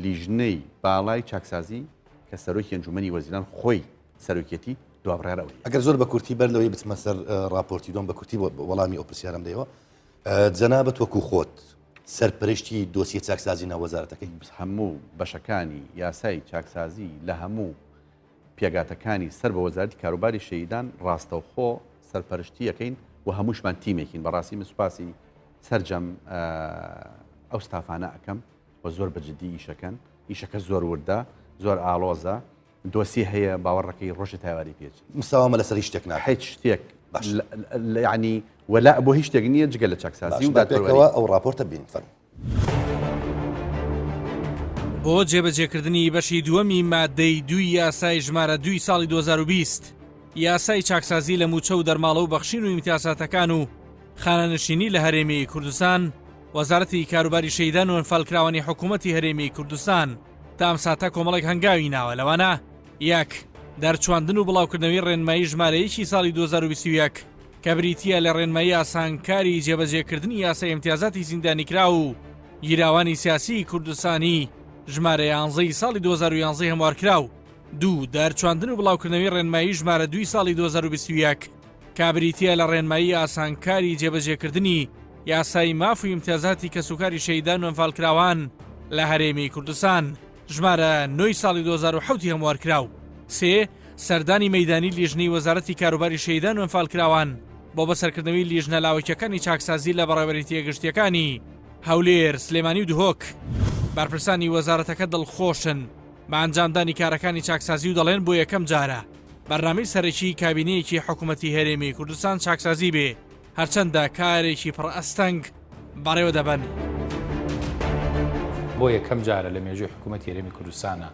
لیژنەی باڵای چاکسازی کە سەرۆکی ئەنجومەنی وەزیران خۆی سەرۆکیەتی دوابڕێرەوەی ئەگەر زۆر بە کورتی بەر لەوەی بچمە سەر راپۆرتی دۆم بە کورتی وەڵامی ئەو پرسیارم دەیەوە جەنابەت وەکو خۆت سەرپەرشتی دۆسیە چاکسازی ناوەزارەتەکەی هەموو بەشەکانی یاسای چاکسازی لە هەموو پێگاتەکانی سەر بە وەزارەتی کاروباری شەیدان ڕاستەوخۆ سەرپەرشتی یەکەین و هەمووشمان تیمێکین بەڕاستی من سوپاسی سەرجەم ئەو ستافانە ئەەکەم و زۆر بەجددی ئیشەکە زۆر وردە زۆر ئالۆزە دۆسی هەیە باوەڕەکەی ڕۆژی تاواری پێچ مساوامە لەسەر شتێک ناکە هیچ شتێک ینی وەلا بۆ هیچ شتێک نییە جگە لە چاکسازی و دادپێکەوە ئەو راپۆرتە بین فەرم بۆ جێبەجێکردنی بەشی دووەمی مادەی دوی یاسای ژمارە 2 ساڵی 2020 یاسای چاکسازی لە موچە و دەرماڵە و بەخشین و ئیمتیازاتەکان و خانەنشینی لە هەرێمی کوردستان وەزارەتی کاروباری شەیدان و ئەنفالکراوانی حکوومەتی هەرێمی کوردستان تا ئەم ساتە کۆمەڵێک هەنگاوی ناوە لەوانە یەک دەرچواندن و بڵاوکردنەوەی ڕێنمایی ژمارەیەکی ساڵی 2021 کە بریتیە لە ڕێنمایی ئاسانکاری جێبەجێکردنی یاسای ئیمتیازاتی زیندانیکرا و گیراوانی سیاسی کوردستانی ژمارە 11 ساڵی 2011 هەموارکراو دوو دەرچواندن و بڵاوکردنەوەی ڕێنمایی ژمارە 2 ساڵی 2021 کابریتیە لە ڕێنمایی ئاسانکاری جێبەجێکردنی یاسای ماف و ئیمتیازاتی کەسوکاری شەیدان و ئەنفالکراوان لە هەرێمی کوردستان ژمارە 9 ساڵی 2007 هەموارکراو سێ سەردانی مەیدانی لیژنەی وەزارەتی کاروباری شەیدان و ئەنفالکراوان بۆ بەسەرکردنەوەی لیژنە لاوەکیەکانی چاکسازی لە بەڕێوەبەری تێگەشتیەکانی هەولێر سلێمانی و دهۆک بارپرسانی وەزارەتەکە دڵخۆشن بە ئەنجامدانی کارەکانی چاکسازی و دەڵێن بۆ یەکەم جارە بەرنامەی سەرەکی کابینەیەکی حکوومەتی هەرێمی کوردستان چاکسازی بێ هەرچەندە کارێکی پڕ ئەستەنگ بەڕێوە دەبن. بۆ یەکەم جارە لە مێژووی حکوومەتی هەرێمی کوردستانە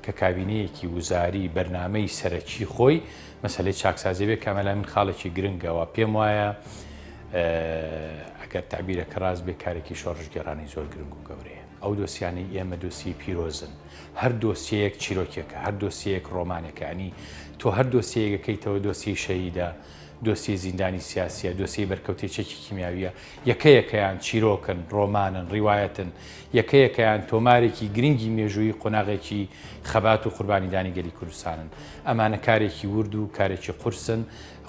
کە کابینەیەکی وزاری بەرنامەی سەرەکی خۆی مەسەلەی چاکسازی بێ کامەلا من خاڵێکی گرنگەوە پێم وایە ئەگەر تعبیرەکە ڕاست بێ کارێکی شۆڕژگەڕانی زۆر گرنگ و گەورەیە. ئەو دۆسیانەی ئێمە دۆسی پیرۆزن هەر دۆسیەیەک چیرۆکێکە هەر دۆسیەیەک ڕۆمانەکانی تۆ هەر دۆسیەکەیتەوە دۆسی شەیدا دۆسی زیندانی سیاسیە دۆسی بەرکەوتی چەکی کیمیاویە یەکەیەکەیان چیرۆکن ڕۆمانن ڕیوایەتن یەکەیەکەیان تۆمارێکی گرنگی مێژووی قۆناغێکی خەبات و قوربانیدانی گەلی کوردستانن ئەمانە کارێکی ورد و کارێکی قورسن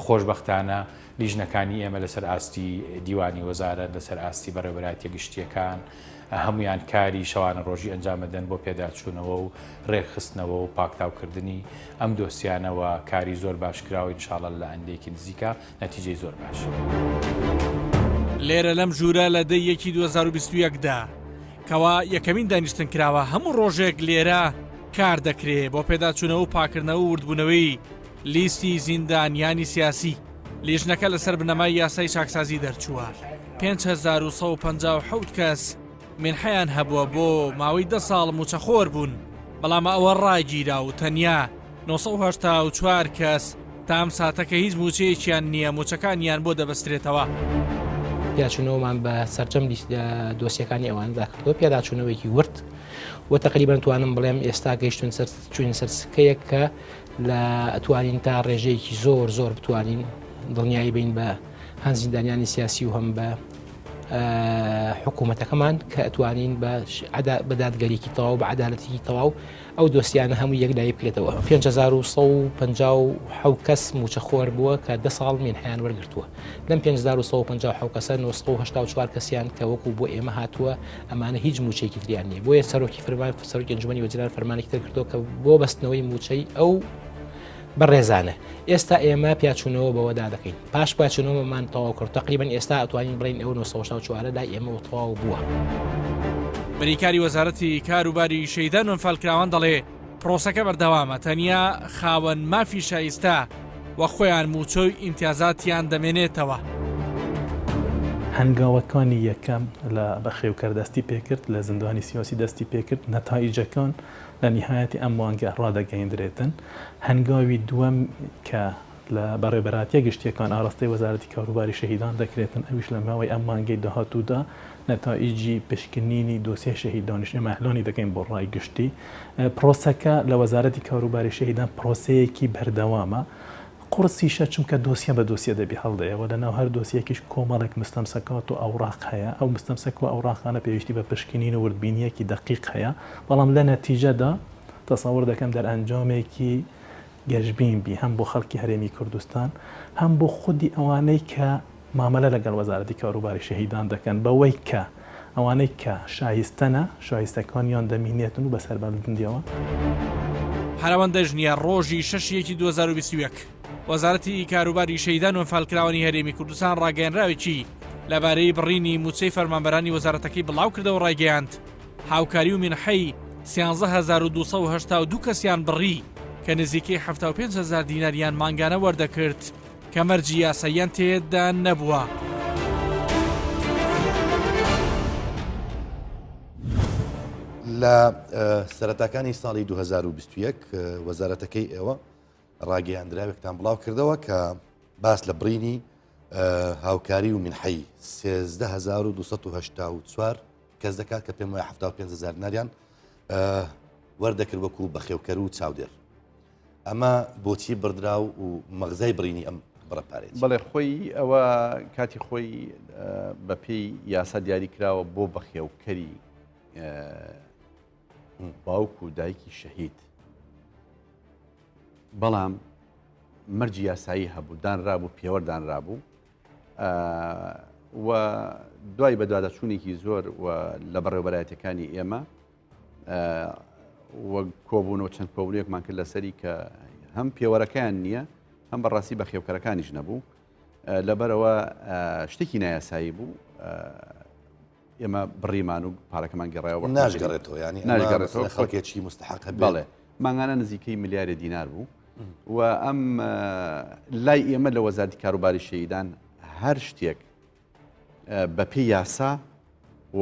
خۆشبەختانە لیژنەکانی ئێمە لەسەر ئاستی دیوانی وەزارەت لەسەر ئاستی بەڕێوەبەرایەتیە گشتیەکان هەمویان کاری شەوانە ڕۆژی ئەنجامەدەن بۆ پێداچوونەوە و ڕێکخستنەوە و پاکتاوکردنی ئەم دۆسیانەوە کاری زۆر باشکراوە ئینشاڵڵا لە ئەندێکی نزیکە نەتیجەی زۆر باش. لێرە لەم ژوورە لە دەی 2021دا کەوا یەکەمین دانیشتن کراوە هەموو ڕۆژێک لێرە کار دەکرێت بۆ پێداچوونەوە و پاکردنەوە و وردبوونەوەی لیستی زیندانیانی سیاسی لیژنەکە لەسەر بنەمای یاسای چاکسازی دەرچووە 5157 کەس منحیان هەبووە بۆ ماوەی 10 ساڵ موچەخۆر بوون بەڵام ئەوە ڕاگیرا و تەنیا 984 کەس تام ساتەکە هیچ موچەیەکیان نییە موچەکانیان بۆ دەبەسترێتەوە. پێداچوونەوەمان بە سەرجەم دۆسیەکانی ئەواندا کردووە پێداچوونەوەیکی ورد و تقریبان توانم بڵێم ئێستا گەیشتون چوین سەرسکەیەک کە لە ئەتوانین تا ڕێژەیەکی زۆر زۆر بتوانین دڵنیایی بین بە هەند زیندانیانی سیاسی و هەم بە حکوومەتەکەمان کە ئەتوانین بە دادگەریکی تەواو بە عەدالەتێکی تەواو ئەو دۆسیانە هەموو یەکلای بکرێتەوە. 5157 کەس موچەخۆر بووە کە 10 ساڵ مێنحیان وەرگرتووە. لەم 5157 کەسە 984 کەسیان کە وەکو بۆ ئێمە هاتووە ئەمانە هیچ موچەیەکی تریان نیە. بۆیە سەرۆکی ئەنجومەنی وەزیران فەرمانێکی تر کردووە کە بۆ بەستنەوەی موچەی ئەو بەڕێزانە ئێستا ئێمە پیاچوونەوە بەوەدا دەکەین پاش پیاچوونەوەمان تەواو کرد تقریبان ئێستا ئەتوانین بڵین ئەو 964 لای ئێمە تەواو بووە. بریکاری وەزارەتی کاروباری شەیدان و ئەنفالکراوان دەڵێ پرۆسەکە بەردەوامە تەنیا خاوەن مافی شایستە وە خۆیان موچۆی ئیمتیازاتیان دەمێنێتەوە. هەنگاوەکانی یەکەم لە بەخێوکەر دەستی پێکرد لە زیندوانی سیاسی دەستی پێکرد نەتایجەکان لە نهایەتی ئەم وانگە ڕادەگەیەندرێتن. هەنگاوی دووەم کە لە بەڕێبەراتیە گشتیەکان ئاڕاستی وەزارەتی کاروباری شەهیدان دەکرێتن ئەویش لە ماوەی ئەم مانگەی داهاتوودا نەتائیجی پشکنینی دۆسیە شەهید دانیشتنی مەحلۆنی دەکەین بۆ ڕای گشتی پرۆسەکە لە وەزارەتی کاروباری شەهیدان پرۆسەیەکی بەردەوامە قورسیشە چونکە دۆسیە بە دۆسیە دەبی هەڵدەیەوە لە ناو هەر دۆسیەکیش کۆمەڵێک مستەمسەکات و ئەوراق هەیە ئەو مستەمسەک و ئەوراقانە پێویستی بە پشکنین و وردبینیەکی دقیق هەیە بەڵام لە نەتیجەدا تەسەور دەکەم دەرئەنجامێکی گەشتبین بی هەم بۆ خەڵکی هەرێمی کوردستان هەم بۆ خودی ئەوانەی کە مامەلە لەگەڵ وەزارەتی کاروباری شەهیدان دەکەن بەوەی کە ئەوانەی کە شایستەنە شایستەکانیان دەمینێتن و بەسەر بەردندیەوە هەرەوەندە ژنیە ڕۆژی 6/2021 وەزارەتی کاروباری شەهیدان و ئەنفالکراوانی هەرێمی کوردستان ڕاگەیەنراوێکی لەبارەی بڕینی موچەی فەرمانبەرانی وەزارەتەکەی بڵاو کردەوە ڕایگەیاند هاوکاری و منحەی 13282 کەسیان بڕی کە نزیکەی 75,000 دیناریان مانگانە وەردەکرد کە مەرجی یاساییان تێدا نەبووە. لە سەرەتاکانی ساڵی 2021 وەزارەتەکەی ئێوە ڕاگەیاندراوێکتان بڵاو کردەوە کە باس لە بڕینی هاوکاری و منحەی 13284 کەس دەکات کە پێم وایە 75,000 دیناریان وەردەکرد وەکو بەخێوکەر و چاودێر. ئەمە بۆچی بردرا و مەغزای بڕینی ئەم بڕەپارێت؟ بەڵێ خۆی ئەوە کاتی خۆی بەپێی یاسا دیاری کراوە بۆ بەخێوکەری باوک و دایکی شەهید بەڵام مەرجی یاسایی هەبوو دانرابوو پێوەردانرابوو و دوای بەدوادەچوونێکی زۆر لە بەڕێوەبەرایەتەکانی ئێمە وەک کۆبوونەوە چەند کۆبوونێکمان کرد لەسەری کە هەم پێوەرەکەیان نییە هەم بەڕاستی بە خێوکەرەکانیش نەبوو لەبەرەوە شتێکی نایاسایی بوو ئێمە بڕیمان و پارەکەمان گەڕایەوە ناژگەڕێتەوە ینی ناژگەڕێتەوە خەڵکێکی مستحق بەڵێ ماگانە نزیکەی ملیارە دینار بوو و ئەم لای ئێمە لە وەزارەتی کاروباری شەهیدان هەر شتێک بەپێی یاسا و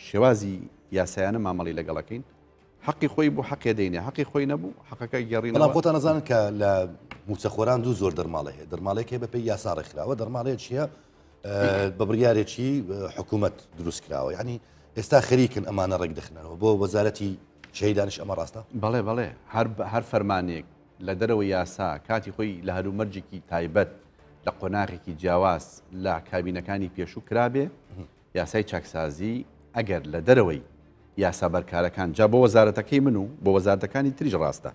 شێوازی یاسایانە مامەڵی لەگەڵەکەین حەقی خۆی بوو حەقێ دەینێ حەقی خۆی نەبوو حەقەکە گەڕین بەڵام خۆتان نەزانن کە لە موچەخۆران دوو زۆر دەرماڵە هەیە دەرماڵێکی بەپێی یاسا ڕێکخراوە دەرماڵەیە چییە بە بڕیارێکی حکوومەت دروست کراوە یعنی ئێستا خەریکن ئەمانە ڕێک دەخنەوە بۆ وەزارەتی شەهیدانش ئەمە ڕاستە؟ بەڵێ بەڵێ هەر فەرمانێک لە دەرەوە یاسا کاتی خۆی لە هەرومەرجێکی تایبەت لە قۆناغێکی جیاواز لە کابینەکانی پێشوو کرابێ یاسای چاکسازی ئەگەر لە دەرەوەی یاسا بەرکارەکان جا بۆ وەزارەتەکەی من و بۆ وەزارەتەکانی تریژ ڕاستە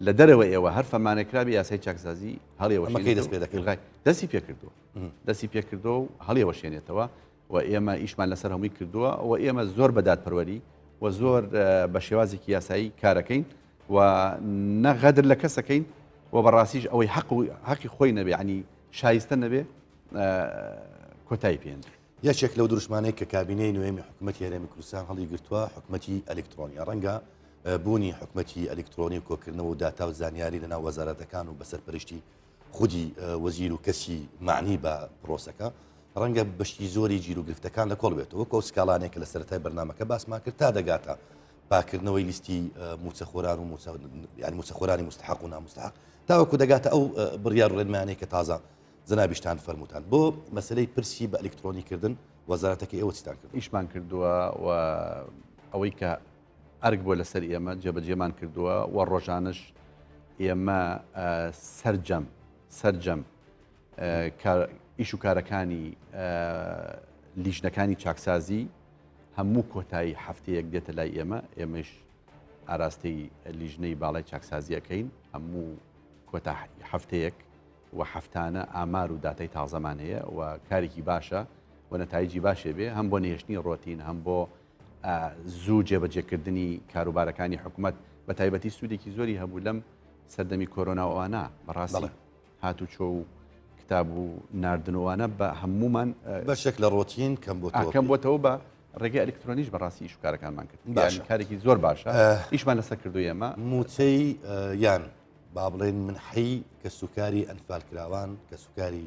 لە دەرەوە ئێوە هەر فەرمانێکرابێ یاسای چاکسازی هەڵێوەشێنێت دەست پێ دەکرد دەستی پێکردو و هەڵێوەشێنێتەوە و ئێمە ئیشمان لەسەر هەمووی کردووە و ئێمە زۆر بەدادپەروەری و زۆر بە شێوازێکی یاسایی کارەکەین و نەغەدر لە کەسەکەین و بەڕاستیش ئەوەی حەقی خۆی نەبێ عنی شایستە نەبێ کۆتایی پێێن یەکێک لەو دروشمانەیە کە کابینەی نوێمی حکوومەتی هەرێمی کوردستان هەڵی گرتووە حکوومەتی ئەلکترۆنیە ڕەنگە بوونی حکوومەتی ئەلکترۆنی و کۆکردنەوە و داتا و زانیاری لەناو وەزارەتەکان و بەسەرپەرشتی خودی وەزیر و کەسی معنی بە پرۆسەکە ڕەنگە بەشتی زۆری جیر و گرفتەکان لە کۆڵ بێتەوە کۆ سکاڵانێک لە سەرەتای بەرنامەکە باسمان کرد تا دەگاتە پاکردنەوەی لیستی موچەخۆران و موچەخۆرانی مستحق و نامستحق تاوەکو دەگاتە ئەو بڕیار و ڕێنمانەیە کە تازە جەنابیشتان فەرمووتان بۆ مەسلەی پرسی بە ئەلکترۆنیکردن وەزارەتەکەی ئێوە چیتان کرد؟ ئیشمان کردووە و ئەوەی کە ئەرگ بۆ لەسەر ئێمە جێبەجێمان کردووە و ڕۆژانش ئێمە سەرجەم ئیش و کارەکانی لیژنەکانی چاکسازی هەموو کۆتایی هەفتەیەک دێتە لای ئێمەش ئاراستەی لیژنەی باڵای چاکسازیەکەین هەموو کۆتا هەفتەیەک و هەفتانە ئامار و داتای تازەمان هەیە و کارێکی باشە و نەتایجی باشێ بێ هەم بۆ نهێشتنی ڕۆتین هەم بۆ زوو جێبەجێکردنی کاروبارەکانی حکوومەت بە تایبەتی سوودێکی زۆری هەبوو لەم سەردەمی کۆرۆناوانە بەڕاستی هاتوچۆ و کتاب و نردنەوەوانە بە هەمومان بەشێک لە ڕۆتین کەم بۆتەوە بە ڕێگەی ئەلکترۆنیش بەڕاستی ئیش و کارەکانمان کرد کارێکی زۆر باشە ئیشمان لەسەر کردو ئێمە موچەی یان با بڵێن منحەی کە سوکاری ئەنفالکراوان کە سوکاری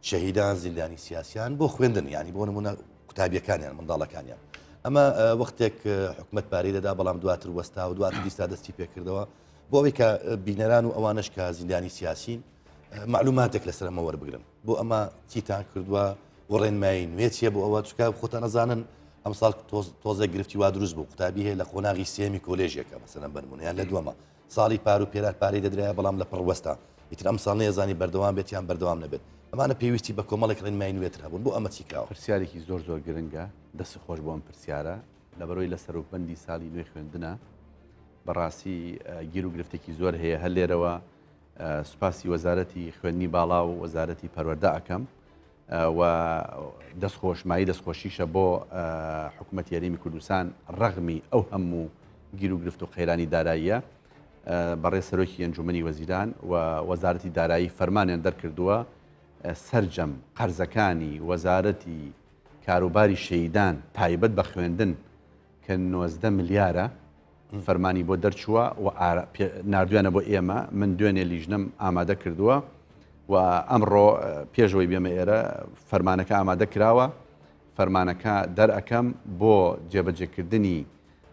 شەهیدان زیندانی سیاسیان بۆ خوێندن ینی بۆ نمونە قوتابیەکانیان منداڵەکانیان ئەمە وەختێک حکومەت پارەی دەدا بەڵام دواتر وەستا و دواتر دیستا دەستی پێکردەوە بۆ ئەوەی کە بینەران و ئەوانش کە زیندانی سیاسین معلوماتێک لەسەرمە وەربگرن بۆ ئەمە چیتان کردووە و ڕێنمایی نوێ بۆ ئەوە چکە خۆتە نەزانن ئەم ساڵ تۆزە گرفتی وا دروست بوو قوتابی هەیە لە قۆناغی سێمی کۆلێژێکە مەسەلەن بەرمونیان لە دووەمە ساڵی پار و پێرات پارەی دەدرایە بەڵام لە پڕوەستا ئیتر ئەم ساڵ نێزانی بەردەوام بێت یان بەردەوام نەبێت ئەمانە پێویستی بە کۆمەڵێک ڕێنمایی نوێتر هەبوون بۆ ئەمە چیکراوە پرسیارێکی زۆر گرنگە دەست خۆش بۆ ئەم پرسیارە لەبەرەوەی لە سەرۆکبەندی ساڵی نوێ خوێندنە بەڕاستی گیر و گرفتێکی زۆر هەیە هەر لێرەوە سوپاسی وەزارەتی خوێندنی باڵا و وەزارەتی پەروەردە ئەەکەم و دەستخۆشمایی دەستخۆشیشە بۆ حکوومەتی یاریمی کوردستان ڕەغمی ئەو هەموو گیر و گرفت و قەیرانی داراییە بەڕێ سەرۆکی ئەنجومەنی وەزیران و وەزارەتی دارایی فەرمانیان دەرکردووە سەرجەم قەرزەکانی وەزارەتی کاروباری شەیدان تایبەت بە خوێندن کە 90 ملیارە فەرمانی بۆ دەرچووە و نردویانە بۆ ئێمە من دوێنێ لیژنم ئامادە کردووە و ئەمڕۆ پێشەوەی بێمە ئێرە فەرمانەکە ئامادە کراوە فەرمانەکە دەرئەکەم بۆ جێبەجێکردنی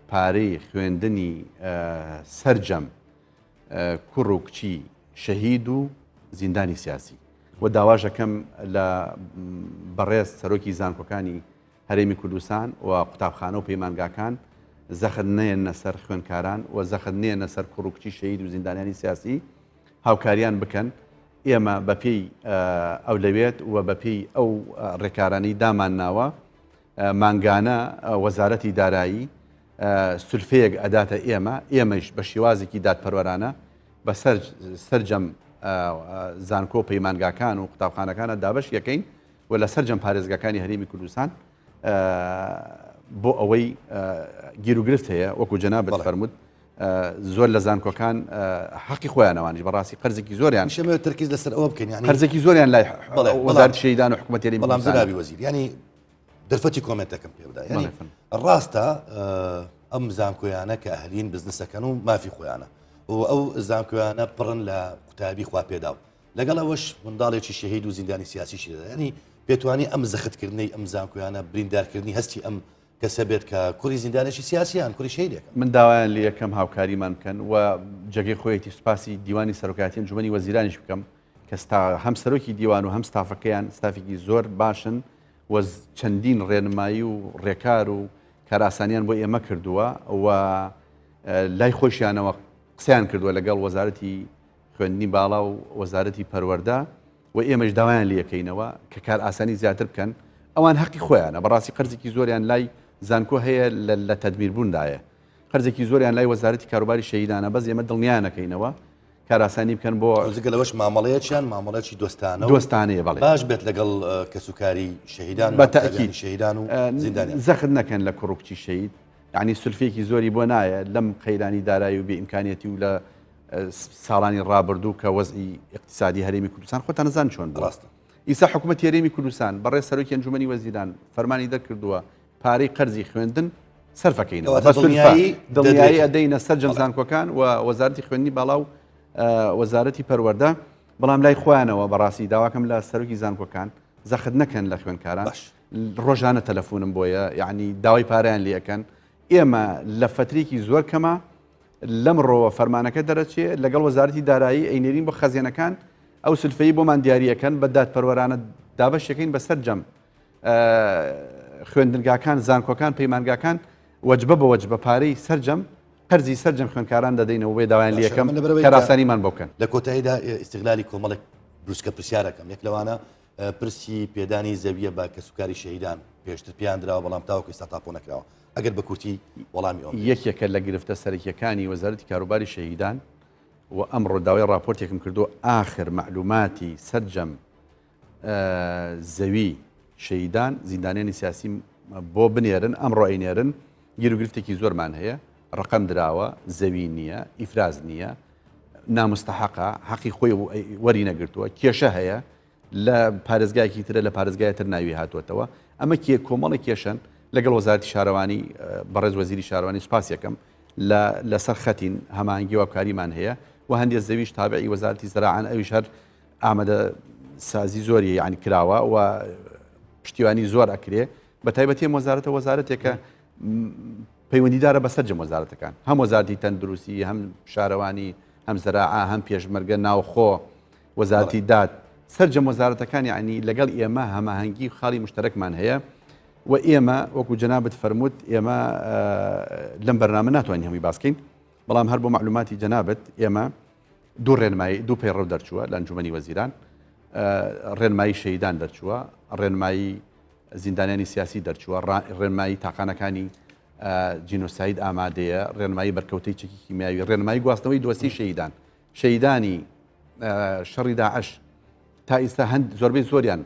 پارەی خوێندنی سەرجەم کوڕ و کچی شەهید و زیندانی سیاسی و داواژەکەم لە بەڕێز سەرۆکی زانکۆکانی هەرێمی کوردستان و قوتابخانە و پەیمانگاکان زەخت نێنە سەر خوێندکاران و زەخت نێنە سەر کوڕ و کچی شەهید و زیندانیانی سیاسی هاوکاریان بکەن ئێمە بەپێی ئەو لەوێت و بەپێی ئەو ڕێکارانی دامان ناوە مانگانە وەزارەتی دارایی سولفەیەک ئەداتە ئێمەش بە شێوازێکی دادپەروەرانە بە سەرجەم زانکۆ پەیمانگاکان و قوتابخانەکانە دابش یەکەین و لە سەرجەم پارێزگاکانی هەرێمی کوردستان بۆ ئەوەی گیر و گرفت هەیە وەکو جەنابەت فەرموود زۆر لە زانکۆکان حەقی خۆیانەوانیش بەڕاستی قەرزێکی زۆریان شەمە تەرکیز لەسەر ئەوە بکەین یعنی قەرزێکی زۆریان لای وەزارەتی شەیدان و حکوومەتی یاریمی بەڵام زراوی وەزیر ینی دەرفەتی کۆمنتەکەم پێ بدە ینی ڕاستە ئەم زانکۆیانە کە ئەهلین بزنسەکەن و مافی خۆیانە و ئەو زانکۆیانە پڕن لە قوتابی خوا پێدا و لەگەڵ ئەوەش منداڵێکی شەهید و زیندانی سیاسیشی دەدا ینی پێتوانی ئەم زەختکردنەی ئەم زانکۆیانە بریندارکردنی هەستی ئەم کەسە بێت کە کوڕی زیندانێکی سیاسیان کوڕی شەیدێکە من داوایان لە یەکەم هاوکاریمان بکەن و جێگەی خۆیەتی سوپاسی دیوانی سەرۆکایەتی ئەنجومەنی وەزیرانیش بکەم کە هەم سەرۆکی دیوان و هەم ستافەکەیان ستافێکی زۆر باشن و چەندین ڕێنمایی و ڕێکار و کاراسانیان بۆ ئێمە کردووە و لای خۆشیانەوە قسەیان کردووە لەگەڵ وەزارەتی خوێندنی باڵا و وەزارەتی پەروەردە و ئێمەش داوایان لە یەکەینەوە کە کار ئاسانی زیاتر بکەن ئەوان حەقی خۆیانە بەڕاستی قەرزێکی زۆریان لای زانکۆ هەیە لە تەدبیربووندایە قەرزێکی زۆریان لای وەزارەتی کاروباری شەیدانە بەس ئێمە دڵنیانەکەینەوە کاراسانی بکەن بۆ لەوەش مامەڵەیەکیان مامەڵەتی دۆستانەیە بەڵێ باش بێت لەگەڵ کەسوکاری شەهیدان بەتەئکید شەهیدان و زیندانیان زەخت نەکەن لە کوڕ و کچی شەهید یعنی سولفێکی زۆری بۆ نایە لەم قەیرانی دارایی و بێئیمکانیەتی و لە ساڵانی ڕابردوو کە وەزئی اقتصادی هەرێمی کوردستان خۆتان نەزان چۆن ڕاستە ئیسا حکوومەتی هەرێمی کوردستان بەڕێز سەرۆکی ئەنجومەنی وەزیران فەرمانی دەرکردووە پارەی قەرزی خوێندن سەرفەکەینەوە بە دڵنیایی ئەدەینە سەرجەم زانکۆکان و وەزارەتی خوێندنی باڵا و وەزارەتی پەروەردە بەڵام لای خۆیانەوە بەڕاستی داواکەم لە سەرۆکی زانکۆکان زەخت نەکەن لە خوێندکاران ڕۆژانە تەلەفۆنم بۆیە یعنی داوای پارەیان لێەکەن ئێمە لە فترێکی زۆر کەمە لەمڕۆوە فەرمانەکە دەرەچێت لەگەڵ وەزارەتی دارایی ئەینێرین بۆ خەزیێنەکان ئەو سلفەی بۆمان دیاریەکەن بە دادپەروەرانە دابەشەکەین بە سەرجەم خوێندنگاکان زانکۆکان پەیمانگاکان وەجبە بە وەجبە پارەی سەرجەم قەرزی سەرجەم خوێندکاران دەدەینەوە وێ داوایان لە یەکەم کاراسانیمان بۆ بکەن لە کۆتاییدا ئیستیغلالی کۆمەڵێک بروسکە پرسیارەکەم یەک لەوانە پرسی پێدانی زەویە بە کەسوکاری شەهیدان پێشتر پیان درراوە بەڵام تاوەکو ئێستا تاپۆ نەکراوە ئەگەر بە کورتی وەڵامی ئەوم یەکێکە لە گرفتە سەرەکیەکانی وەزارەتی کاروباری شەهیدان و ئەمڕۆ داوای راپۆرتێکم کردو ئاخر معلوماتی سەرجەم زەوی شەهیدان زیندانیانی سیاسی بۆ بنێرن ئەمڕۆ ئەینێرن گیر و گرفتێکی زۆرمان هەیە ڕقم دراوە زەوی نییە ئیفراز نییە نامستەحەقە حەقی خۆی وەری نەگرتووە کێشە هەیە لە پارێزگایەکی ترە لە پارێزگایەتر ناوی هاتووەتەوە ئەمە کۆمەڵی کێشن لەگەڵ وەزارەتی شارەوانی بەڕێز وەزیری شارەوانی سوپاس یەکەم لەسەر خەتین هەمانگی وابکاریمان هەیە و هەندێک زەویش تابعی وەزارەتی زراعان ئەویش هەر ئامادە سازی زۆری یعنی کراوە و پشتیوانی زۆر ئەکرێ بە تایبەتی وەزارەتە وەزارەتێکە پەیوەندیدارە بە سەرجەم وەزارەتەکان هەم وەزارەتی تەندروستی هەم شارەوانی هەم زراعا هەم پێشمەرگە ناوخۆ وەزارەتی داد سەررجەم وەزارەتەکان یعنی لەگەڵ ئێمە هەماهەنگی خاڵی مشتەرەکمان هەیە و ئێمە وەکو جەنابەت فەرمووت ئێمە لەم بەرنامە ناتوانین هەمووی باسکەین بەڵام هەر بۆ معلوماتی جەنابەت ئێمە دوو ڕێنمایی دوو پەیڕەو دەرچووە لە ئەنجومەنی وەزیران ڕێنمایی شەیدان دەرچووە ڕێنمایی زیندانیانی سیاسی دەرچووە ڕێنمایی تاقانەکانی جینۆساید ئامادەیە ڕێنمایی بەرکەوتەی چەکی کیمیاوی ڕێنمایی گواستنەوەی دۆسی شەیدان شەیدانی شەڕی داعش تا ئێستا زۆربەی زۆریان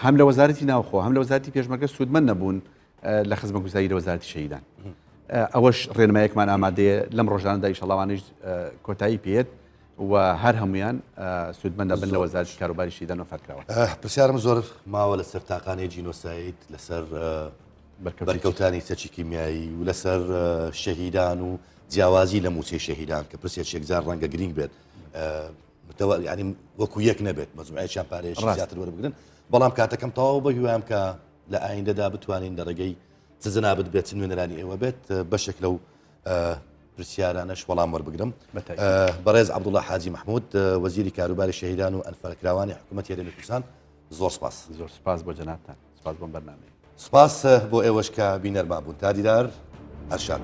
هەم لە وەزارەتی ناوخۆ هەم لە وەزارەتی پێشمەرگە سوودمەند نەبوون لە خزمەتگوزاری لە وەزارەتی شەیدان ئەوەش ڕێنمایەکمان ئامادەیە لەم ڕۆژانەدا ئیشەڵاوانش کۆتایی پێێت و هەر هەمویان سوودمەندە بن لە وەزارەتی کاروباری شەیدان و فەرکراوە پرسیارم زۆر ماوە لەسەر تاقانەی جینۆساید لەسەر بەرکەوتانی سەرچی کیمیایی و لەسەر شەهیدان و جیاوازی لە موچەی شەهیدان کە پرسێت شێکجار ڕەنگە گرنگ بێت ینی وەکو یەک نەبێت مەزموعەیەکیان پارێزی زیاتر وەربگرن بەڵام کاتەکەم تەواو بە هیوام کە لە ئایندەدا بتوانین لە ڕێگەی چ جەنابەت بێت چ نوێنەرانی ئێوە بێت بەشێک لەو پرسیارانەش وەڵام وەربگرم بەڕێز عەبدوڵڵا حاجی محمود وەزیری کاروباری شەهیدان و ئەنفەرکراوانی حکوومەتی هەرێمی کوردستان زۆر سپاس زۆر سپاس بۆ جەنابتان سپاس بۆم بەرنامەیە سپاس بۆ ئێوەش کە بینەرمان بوون تا دیدار هەر شاد